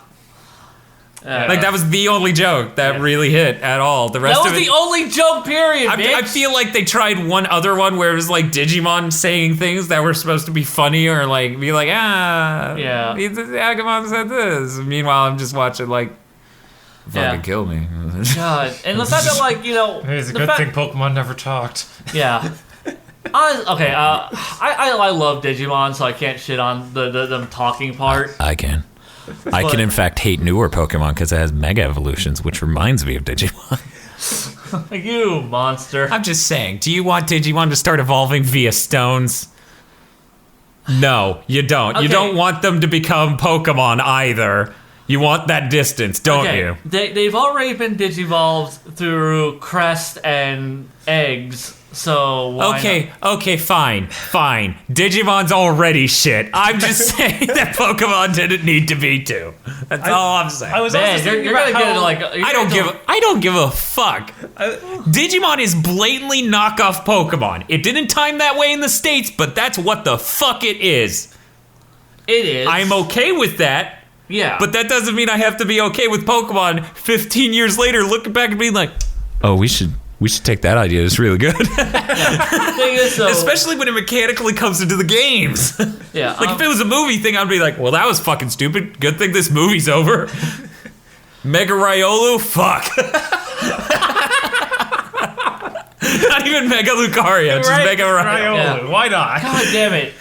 Like that was the only joke that really hit at all. The rest That of was it, the only joke, period, bitch. I feel like they tried one other one where it was like Digimon saying things that were supposed to be funny or like be like, Yeah. Agumon said this. Meanwhile, I'm just watching like, fucking kill me. God. And the fact that, like, you know... It's a good thing Pokemon never talked. Yeah. I love Digimon, so I can't shit on them talking part. I can. I can, in fact, hate newer Pokemon because it has Mega Evolutions, which reminds me of Digimon. You monster. I'm just saying, do you want Digimon to start evolving via stones? No, you don't. Okay. You don't want them to become Pokemon either. You want that distance, don't you? They've already been Digivolved through Crest and Eggs, so why not? Okay, fine. Digimon's already shit. I'm just saying that Pokemon didn't need to be too. That's all I'm saying. I was Man, also thinking you're about gonna get how... like I don't give a fuck. Digimon is blatantly knockoff Pokemon. It didn't time that way in the States, but that's what the fuck it is. It is. I'm okay with that. Yeah. But that doesn't mean I have to be okay with Pokemon 15 years later looking back and being like, oh, we should take that idea. It's really good. The thing is, though, Especially when it mechanically comes into the games. yeah. Like if it was a movie thing, I'd be like, well, that was fucking stupid. Good thing this movie's over. Mega Riolu? Fuck. Not even Mega Lucario, just Mega Riolu. Yeah. Why not? God damn it.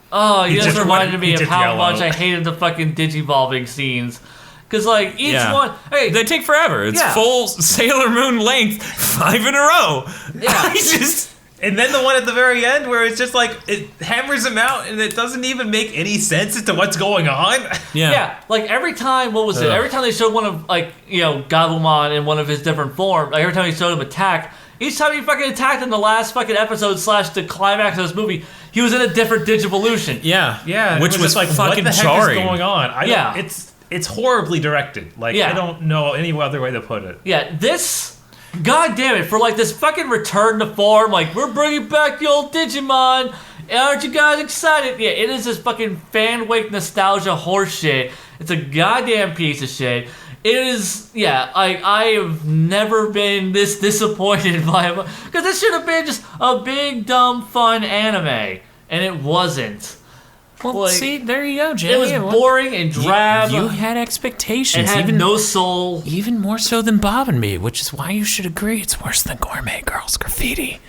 Oh, you just reminded me of how yellow. much I hated the fucking Digivolving scenes. Because, like, each Yeah. one... Hey, They take forever. It's Yeah. full Sailor Moon length, 5 in a row. Yeah. I just... And then the one at the very end where it's just like, it hammers him out and it doesn't even make any sense as to what's going on. yeah, like every time, what was it? Ugh. Every time they showed one of, like, you know, Gabumon in one of his different forms, like every time he showed him attack, each time he fucking attacked in the last fucking episode / the climax of this movie, he was in a different Digivolution. Yeah. Yeah, Which it was just like, fucking what the jarring. heck is going on? Yeah. It's horribly directed. Like, Yeah. I don't know any other way to put it. Yeah, this... God damn it, for like this fucking return to form, like, we're bringing back the old Digimon, aren't you guys excited? Yeah, it is this fucking fan-wake nostalgia horseshit. It's a goddamn piece of shit. It is, yeah, I have never been this disappointed by it, because this should have been just a big, dumb, fun anime, and it wasn't. Well, Like, see, there you go, Jay. It was boring and drab. You had expectations. It had even, no soul. even more so than Bob and me, which is why you should agree it's worse than Gourmet Girls Graffiti.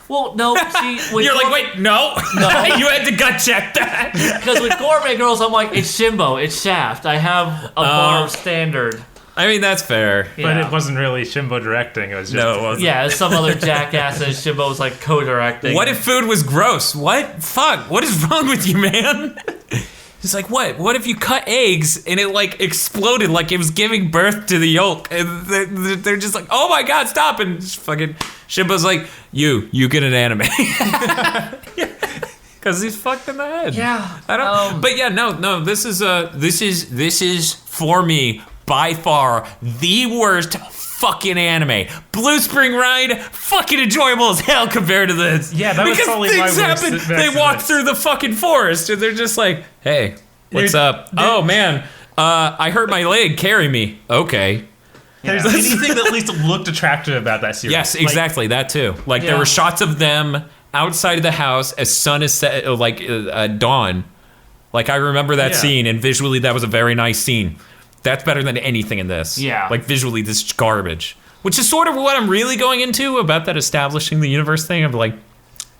Well, no, see, with You're like, wait, no. You had to gut check that. because with Gourmet Girls, I'm like, it's Shimbo, it's Shaft. I have a bar of standard. I mean, that's fair. But Yeah. it wasn't really Shimbo directing. It was just... No, it wasn't. Yeah, some other jackass and Shimbo was like co-directing. What if food was gross? What? Fuck. What is wrong with you, man? It's like, what? What if you cut eggs and it, like, exploded like it was giving birth to the yolk? And they're just like, oh my god, stop. And just fucking Shimbo's like, you get an anime. Because he's fucked in the head. Yeah. I don't. But yeah, no. This is for me by far the worst fucking anime. Blue Spring Ride, fucking enjoyable as hell compared to this. Yeah, that was because probably things my worst happen. next They to walk this. through the fucking forest and they're just like, hey, what's up? Oh man, I hurt my leg. Carry me. Okay. There's anything that at least looked attractive about that series. Yes, Like, exactly. That too. Like there Yeah. were shots of them outside of the house as sun is set, like dawn. Like I remember that Yeah. scene, and visually that was a very nice scene. That's better than anything in this. Yeah. Like visually, this is garbage. Which is sort of what I'm really going into about that establishing the universe thing of like,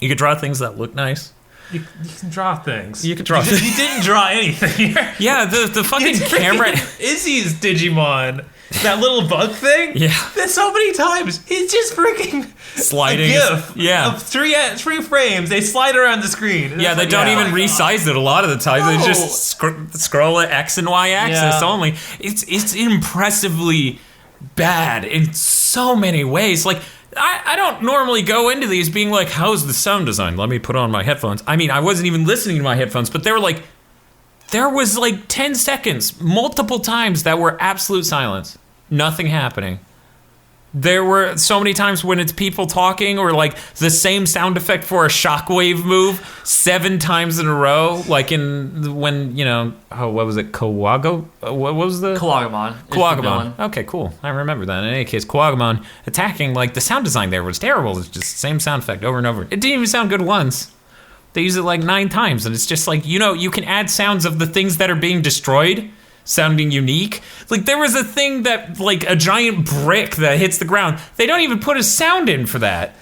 you could draw things that look nice. you can draw things. You could draw You didn't draw anything here. Yeah, the fucking camera. Izzy's Digimon that little bug thing. Yeah. There's so many times it's just freaking Sliding. a GIF. Yeah. Of three frames. They slide around the screen. And Yeah, it's they like, don't even my God. resize it a lot of the time. They No. just scroll at X and Y axis Yeah. only. It's impressively bad in so many ways. Like, I don't normally go into these being like, how's the sound design? Let me put on my headphones. I mean, I wasn't even listening to my headphones, but there was like 10 seconds, multiple times that were absolute silence. Nothing happening. There were so many times when it's people talking or like the same sound effect for a shockwave move 7 times in a row. Like when, what was it? What was the? Kawagamon. is the Kawagamon. villain. Okay, cool. I remember that. In any case, Kawagamon attacking, like the sound design there was terrible. It's just the same sound effect over and over. It didn't even sound good once. They use it like 9 times, and it's just like, you can add sounds of the things that are being destroyed sounding unique. Like there was a thing that, like a giant brick that hits the ground. They don't even put a sound in for that.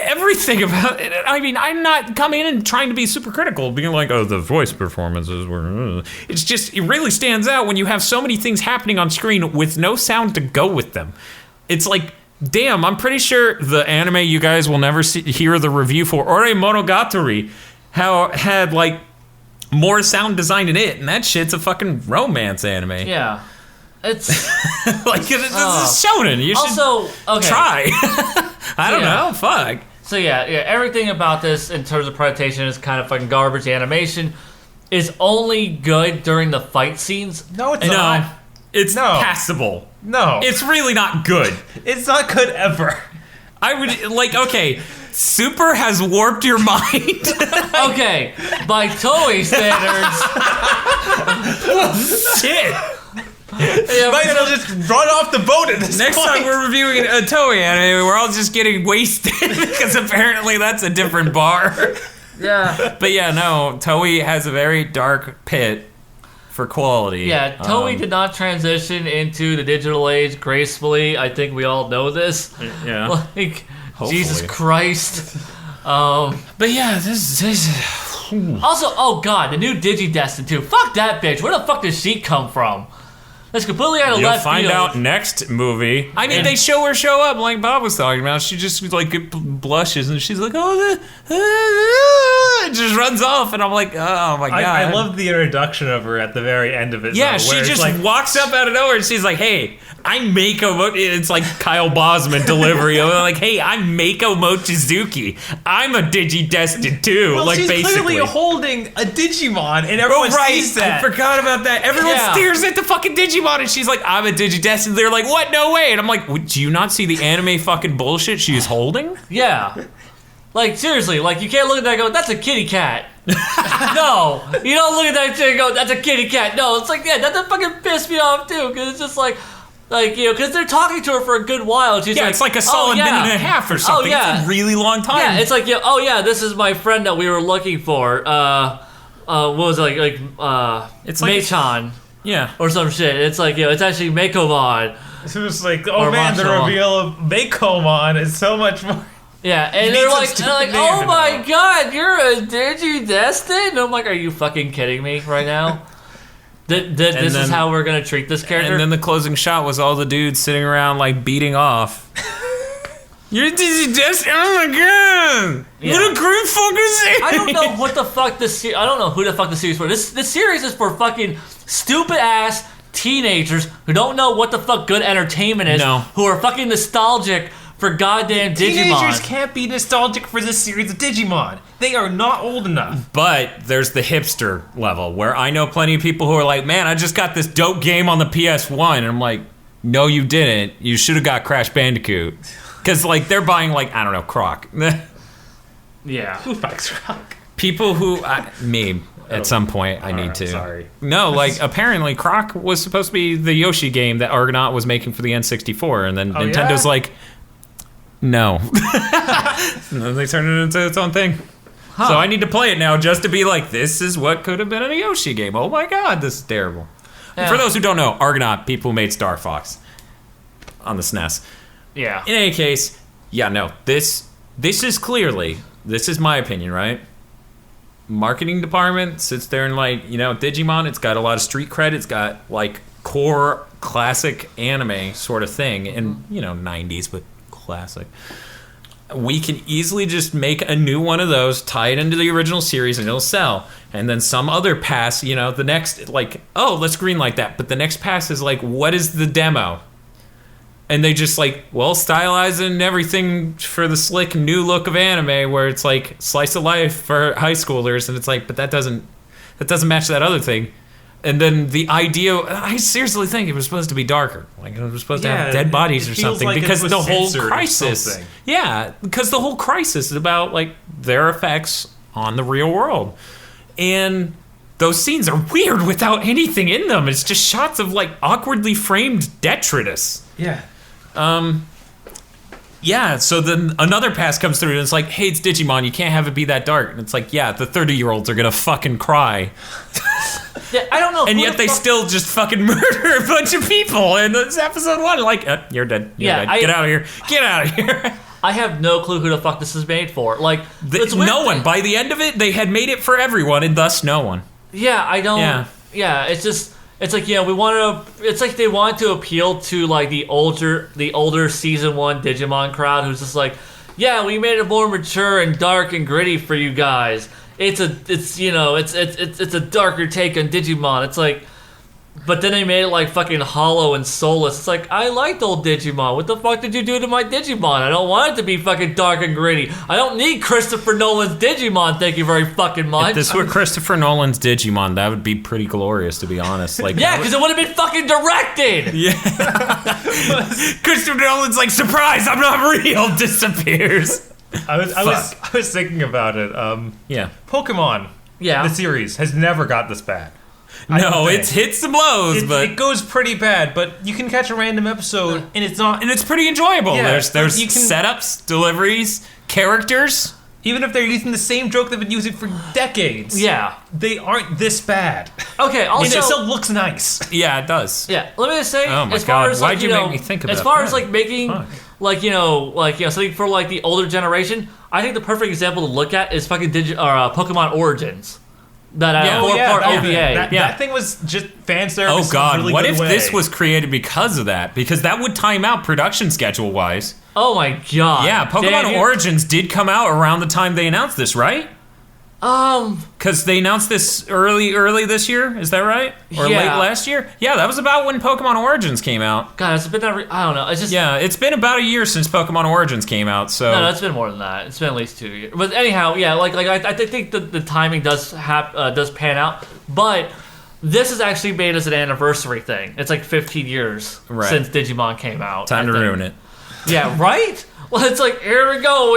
Everything about it. I mean, I'm not coming in and trying to be super critical, being like, oh, the voice performances were. It's just, it really stands out when you have so many things happening on screen with no sound to go with them. It's like, damn, I'm pretty sure the anime you guys will never hear the review for, Ore Monogatari, had like more sound design in it, and that shit's a fucking romance anime. Yeah. It's like, this is shonen. You should also okay. try. I don't Yeah. know. Fuck. So yeah, everything about this in terms of presentation is kind of fucking garbage. The animation is only good during the fight scenes. No, it's No, not. it's No. passable. No. It's really not good. It's not good ever. I would, like, okay, Super has warped your mind. Okay, by Toei standards, Shit. yeah, Might as well just run off the boat at this Next point. time we're reviewing a Toei anime, we're all just getting wasted because apparently that's a different bar. yeah, But yeah, no, Toei has a very dark pit for quality. yeah. Toei did not transition into the digital age gracefully. I think we all know this. Yeah. Like, Hopefully. Jesus Christ. But yeah, this Also, oh god, the new Digidestin 2. Fuck that bitch. Where the fuck does she come from? That's completely out of you'll left find field. out next movie. I mean, they show her show up like Bob was talking about. She just like blushes and she's like, oh, just runs off, and I'm like, oh my god. I love the introduction of her at the very end of it. Yeah, though, she where it's just like, walks up out of nowhere and she's like, hey, I'm Mako. It's like Kyle Bosman delivery. I'm like, hey, I'm Mako Mochizuki. I'm a Digidestin too. Well, like, she's basically. clearly holding a Digimon, and everyone Oh, right. sees that. I forgot about that. Everyone Yeah. stares at the fucking Digimon and she's like, I'm a Digidestin. They're like, what? No way. And I'm like, do you not see the anime fucking bullshit she's holding? Yeah. Like, seriously, like, you can't look at that and go, that's a kitty cat. No. You don't look at that shit and go, that's a kitty cat. No, it's like, yeah, that fucking pissed me off, too, because it's just like, because they're talking to her for a good while. She's Yeah, like, it's like a solid minute and a half or something. Oh, yeah. It's a really long time. Yeah, it's like, this is my friend that we were looking for. What was it, It's like- Mei-chan yeah. or some shit. It's like, it's actually Makomon. it was like, oh Or man, the Mashallah. reveal of Makomon is so much more. Yeah, and You they're need some like, stupid name oh to my know." god, you're a Digidestin? And I'm like, are you fucking kidding me right now? This is then- how we're gonna treat this character? And then the closing shot was all the dudes sitting around like beating off. You're Digidestin? Oh my god! Yeah. What a great fucking scene! I don't know what the fuck this. I don't know who the fuck the series is for. This series is for fucking stupid ass teenagers who don't know what the fuck good entertainment is. No. Who are fucking nostalgic for goddamn Digimon. Teenagers can't be nostalgic for this series of Digimon. They are not old enough. But there's the hipster level where I know plenty of people who are like, man, I just got this dope game on the PS1. And I'm like, no, you didn't. You should have got Crash Bandicoot. Because, like, they're buying, like, I don't know, Croc. Yeah. Who fucks rock? People who, me, at some point, I need to. Sorry. No, like, apparently Croc was supposed to be the Yoshi game that Argonaut was making for the N64. And then Nintendo's yeah? like, no. And then they turned it into its own thing. So I need to play it now just to be like, this is what could have been a Yoshi game. Oh my god, this is terrible. Yeah. For those who don't know, Argonaut, people who made Star Fox on the SNES. Yeah. In any case, yeah, no, this is clearly, this is my opinion, right? Marketing department sits there and like, Digimon, it's got a lot of street cred, it's got like core classic anime sort of thing, and 90s, but classic. We can easily just make a new one of those, tie it into the original series, and it'll sell. And then some other pass, the next, like, oh, let's greenlight that. But the next pass is like, what is the demo? And they just like, stylizing everything for the slick new look of anime, where it's like slice of life for high schoolers, and it's like, but that doesn't match that other thing. And then the idea, I seriously think it was supposed to be darker. Like, it was supposed to have dead bodies or something, like because the whole crisis. Something. Yeah, because the whole crisis is about like their effects on the real world. And those scenes are weird without anything in them. It's just shots of like awkwardly framed detritus. Yeah. Yeah, so then another pass comes through and it's like, hey, it's Digimon, you can't have it be that dark. And it's like, yeah, the 30-year-olds are gonna fucking cry. Yeah, I don't know. And yet they still just fucking murder a bunch of people. And it's episode 1, like, you're dead. You're dead. Get out of here. Get out of here. I have no clue who the fuck this is made for. Like, no one. By the end of it, they had made it for everyone, and thus no one. Yeah, I don't. Yeah, it's just. It's like, we wanted to. It's like they wanted to appeal to like the older season 1 Digimon crowd, who's just like, yeah, we made it more mature and dark and gritty for you guys. It's a darker take on Digimon. It's like, but then they made it like fucking hollow and soulless. It's like, I liked old Digimon. What the fuck did you do to my Digimon? I don't want it to be fucking dark and gritty. I don't need Christopher Nolan's Digimon. Thank you very fucking much. If this were Christopher Nolan's Digimon, that would be pretty glorious, to be honest. Like, yeah, because it would have been fucking directed. Yeah. Christopher Nolan's like, surprise, I'm not real. Disappears. I was thinking about it. Yeah. Pokemon. Yeah. The series has never got this bad. No, it's hits and blows, but it goes pretty bad. But you can catch a random episode, and it's not. And it's pretty enjoyable. Yeah, there's setups, deliveries, characters. Even if they're using the same joke they've been using for decades, they aren't this bad. Okay, also, it still looks nice. Yeah, it does. Yeah, let me just say, oh my as far God, as like, why'd you make me think about as far that? as like making something for like the older generation, I think the perfect example to look at is fucking Pokemon Origins. That OVA. That thing was just fan service. Oh God, really what if way. this was created because of that? Because that would time out production schedule wise. Oh my God. Yeah, Pokemon Origins did come out around the time they announced this, right? Because they announced this early this year. Is that right? Or late last year? Yeah, that was about when Pokemon Origins came out. God, it's been I don't know. It's just it's been about a year since Pokemon Origins came out. So no, it's been more than that. It's been at least 2 years. But anyhow, I think the timing does pan out. But this is actually made as an anniversary thing. It's like 15 years since Digimon came out. Time to ruin it. Yeah, right? Well, it's like, here we go.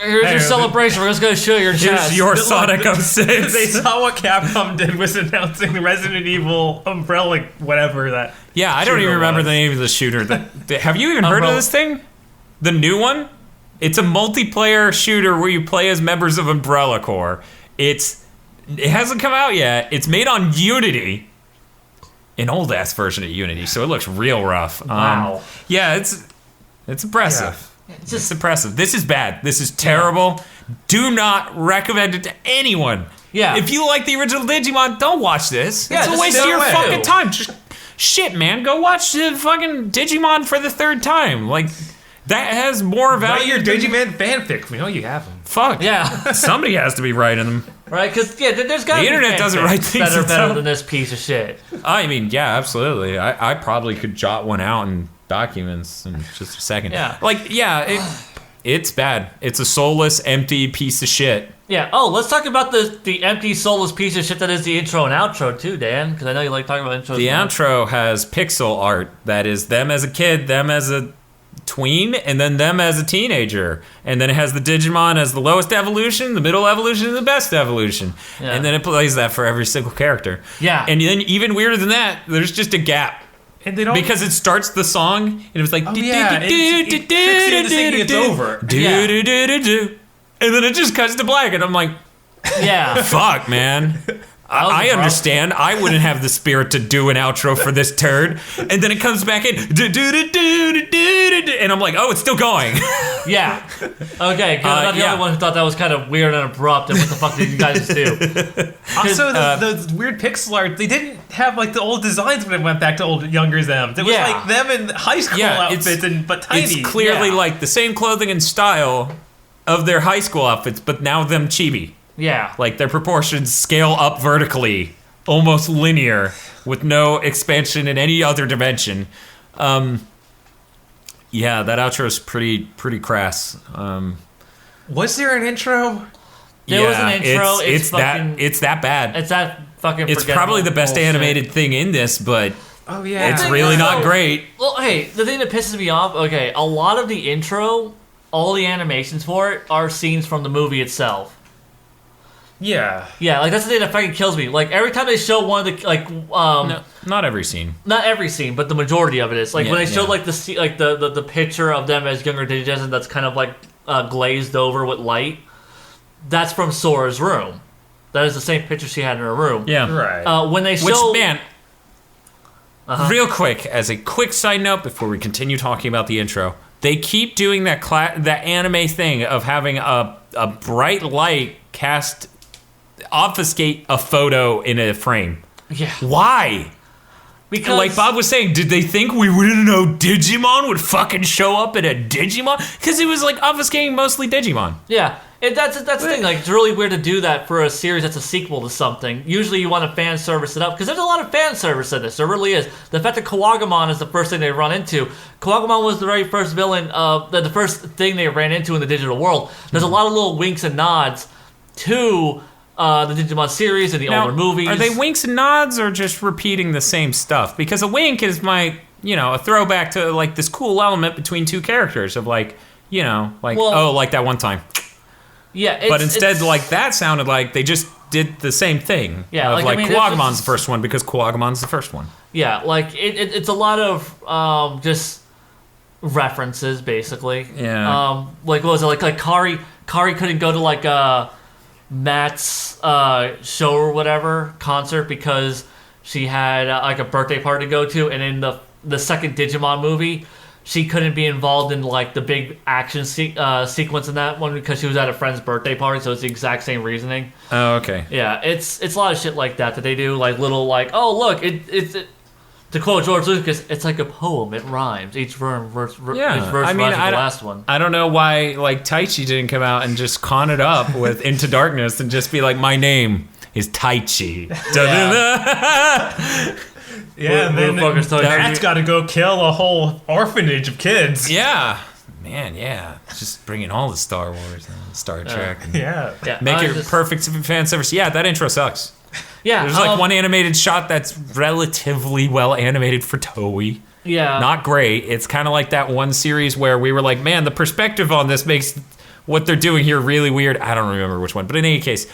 Here's your celebration. We're just going to show your chest. Here's your Sonic 06. They saw what Capcom did was announcing the Resident Evil Umbrella, whatever that. Yeah, I don't even remember the name of the shooter. Have you even heard of this thing? The new one? It's a multiplayer shooter where you play as members of Umbrella Corps. It hasn't come out yet. It's made on Unity. An old-ass version of Unity, so it looks real rough. Wow. Yeah, it's impressive. Yeah. It's impressive. This is bad. This is terrible. Yeah. Do not recommend it to anyone. Yeah. If you like the original Digimon, don't watch this. Yeah, it's a waste of your fucking time. Just shit, man. Go watch the fucking Digimon for the 3rd time. Like, that has more value. Write your Digimon fanfic. We know you have them. Fuck. Yeah. Somebody has to be writing them. Right? Because, there's got to be the internet doesn't write things better than this piece of shit. I mean, yeah, absolutely. I probably could jot one out and documents in just a second. Yeah. It's bad. It's a soulless, empty piece of shit. Yeah. Oh, let's talk about the empty, soulless piece of shit that is the intro and outro too, Dan, because I know you like talking about intros. The outro has pixel art that is them as a kid, them as a tween, and then them as a teenager. And then it has the Digimon as the lowest evolution, the middle evolution, and the best evolution. Yeah. And then it plays that for every single character. Yeah. And then even weirder than that, there's just a gap. And they don't, because it starts the song and it was like it's over. And then it just cuts to black and I'm like, yeah, fuck, man. I understand. I wouldn't have the spirit to do an outro for this turd. And then it comes back in, and I'm like, oh, it's still going. Yeah. Okay, because I'm not the only one who thought that was kind of weird and abrupt, and what the fuck did you guys do? Also, the weird pixel art, they didn't have like the old designs when it went back to younger them. It was like them in high school outfits, but tiny. It's clearly like the same clothing and style of their high school outfits, but now them chibi. Yeah. Like their proportions scale up vertically, almost linear, with no expansion in any other dimension. Yeah, that outro is pretty crass. Was there an intro? There was an intro. It's that bad. It's that fucking. It's probably the best animated thing in this, but it's really not great. Well, hey, the thing that pisses me off. Okay, a lot of the intro, all the animations for it are scenes from the movie itself. Yeah. Yeah, like that's the thing that fucking kills me. Like every time they show one of the no, not every scene. Not every scene, but the majority of it is. Like when they showed like the picture of them as younger Digimon that's kind of like glazed over with light. That's from Sora's room. That is the same picture she had in her room. Yeah. Right. When they show real quick, as a quick side note before we continue talking about the intro, they keep doing that anime thing of having a bright light obfuscate a photo in a frame. Yeah. Why? Because like Bob was saying, did they think we wouldn't know Digimon would fucking show up in a Digimon? Because it was like obfuscating mostly Digimon. Yeah. That's the thing. Like, it's really weird to do that for a series that's a sequel to something. Usually, you want to fan service it up because there's a lot of fan service in this. There really is. The fact that Kawagamon is the first thing they run into. Kawagamon was the very first villain. The first thing they ran into in the digital world. There's a lot of little winks and nods to the Digimon series and the older movies. Are they winks and nods or just repeating the same stuff? Because a wink is a throwback to like this cool element between two characters of like that one time. Yeah, but instead, like that sounded like they just did the same thing. Yeah, Kawagamon's the first one because Kawagamon's the first one. Yeah, like it's a lot of just references basically. Yeah. Like what was it like Kari couldn't go to like Matt's show or whatever concert because she had like a birthday party to go to, and in the second Digimon movie. She couldn't be involved in like the big action sequence in that one because she was at a friend's birthday party, so it's the exact same reasoning. Oh, okay. Yeah, it's a lot of shit like that they do, like little like, oh look, it's to quote George Lucas, it's like a poem. It rhymes. Each verse rhymes with the last one. I don't know why like Taichi didn't come out and just con it up with Into Darkness and just be like, my name is Taichi. Yeah, and then Matt's got to go kill a whole orphanage of kids. Yeah. Man, yeah. Just bringing all the Star Wars and Star Trek. And make it perfect fan service. Yeah, that intro sucks. Yeah. There's like one animated shot that's relatively well animated for Toei. Yeah. Not great. It's kind of like that one series where we were like, man, the perspective on this makes what they're doing here really weird. I don't remember which one. But in any case,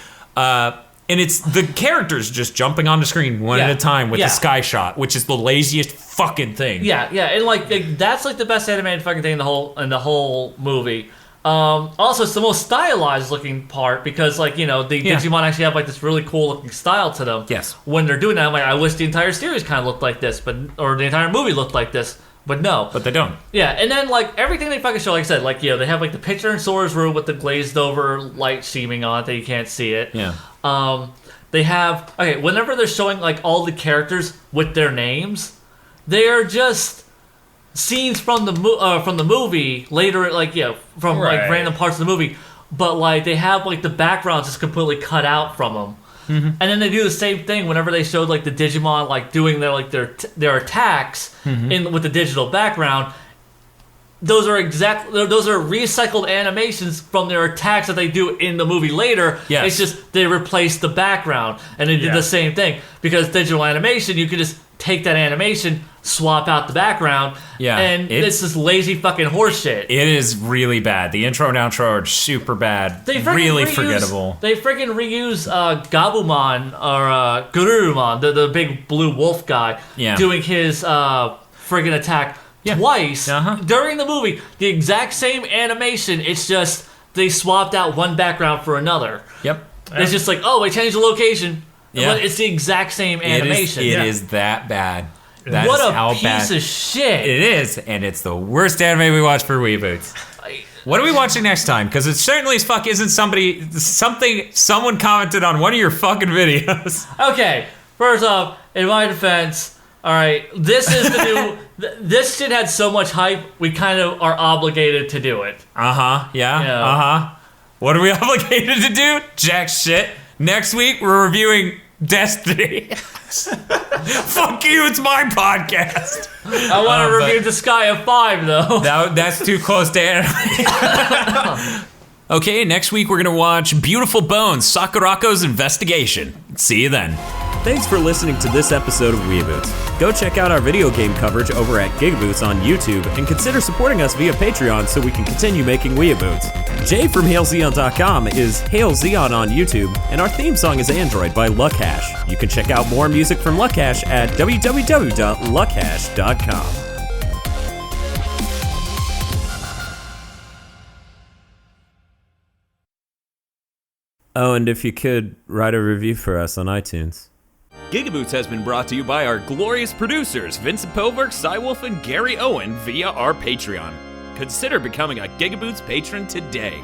and it's the characters just jumping on the screen one at a time with the sky shot, which is the laziest fucking thing. Yeah, and like that's like the best animated fucking thing in the whole movie. Also, it's the most stylized looking part because the Digimon actually have like this really cool looking style to them. Yes. When they're doing that, I'm like, I wish the entire series kind of looked like this, or the entire movie looked like this. But no. But they don't. Yeah, and then like everything they fucking show, like I said, like they have like the picture in Sora's room with the glazed over light streaming on it that you can't see it. Yeah. They have whenever they're showing like all the characters with their names, they are just scenes from the movie later, from like random parts of the movie. But like they have like the backgrounds just completely cut out from them. Mm-hmm. And then they do the same thing whenever they showed like the Digimon like doing their attacks with the digital background. Those are recycled animations from their attacks that they do in the movie later. Yes. It's just they replaced the background and they did the same thing because digital animation you can just take that animation, swap out the background, and it's this lazy fucking horseshit. It is really bad. The intro and outro are super bad. They really forgettable. They freaking reuse Gabumon or Gururumon, the big blue wolf guy, doing his friggin' attack twice during the movie. The exact same animation. It's just they swapped out one background for another. Yep. It's just like, oh, we changed the location. Yeah. But it's the exact same animation. It is that bad. That what is a how piece bad. of shit. It is, and it's the worst anime we watch for WeeaBoots. What are we watching next time? Because it certainly as fuck isn't someone commented on one of your fucking videos. Okay, first off, in my defense, all right, this is the new. This shit had so much hype, we kind of are obligated to do it. Yeah. What are we obligated to do? Jack shit. Next week we're reviewing Destiny. Fuck you, it's my podcast. I want to review the Sky of 5 though. That's too close to anime. Okay, next week we're gonna watch Beautiful Bones, Sakurako's Investigation. See you then. Thanks for listening to this episode of WeeaBoots. Go check out our video game coverage over at GigaBoots on YouTube and consider supporting us via Patreon so we can continue making WeeaBoots. Jay from HailZeon.com is HailZeon on YouTube, and our theme song is Android by Luckhash. You can check out more music from Luckhash at www.luckhash.com. Oh, and if you could, write a review for us on iTunes. GigaBoots has been brought to you by our glorious producers, Vincent Poverk, Cywolf, and Gary Owen via our Patreon. Consider becoming a GigaBoots patron today.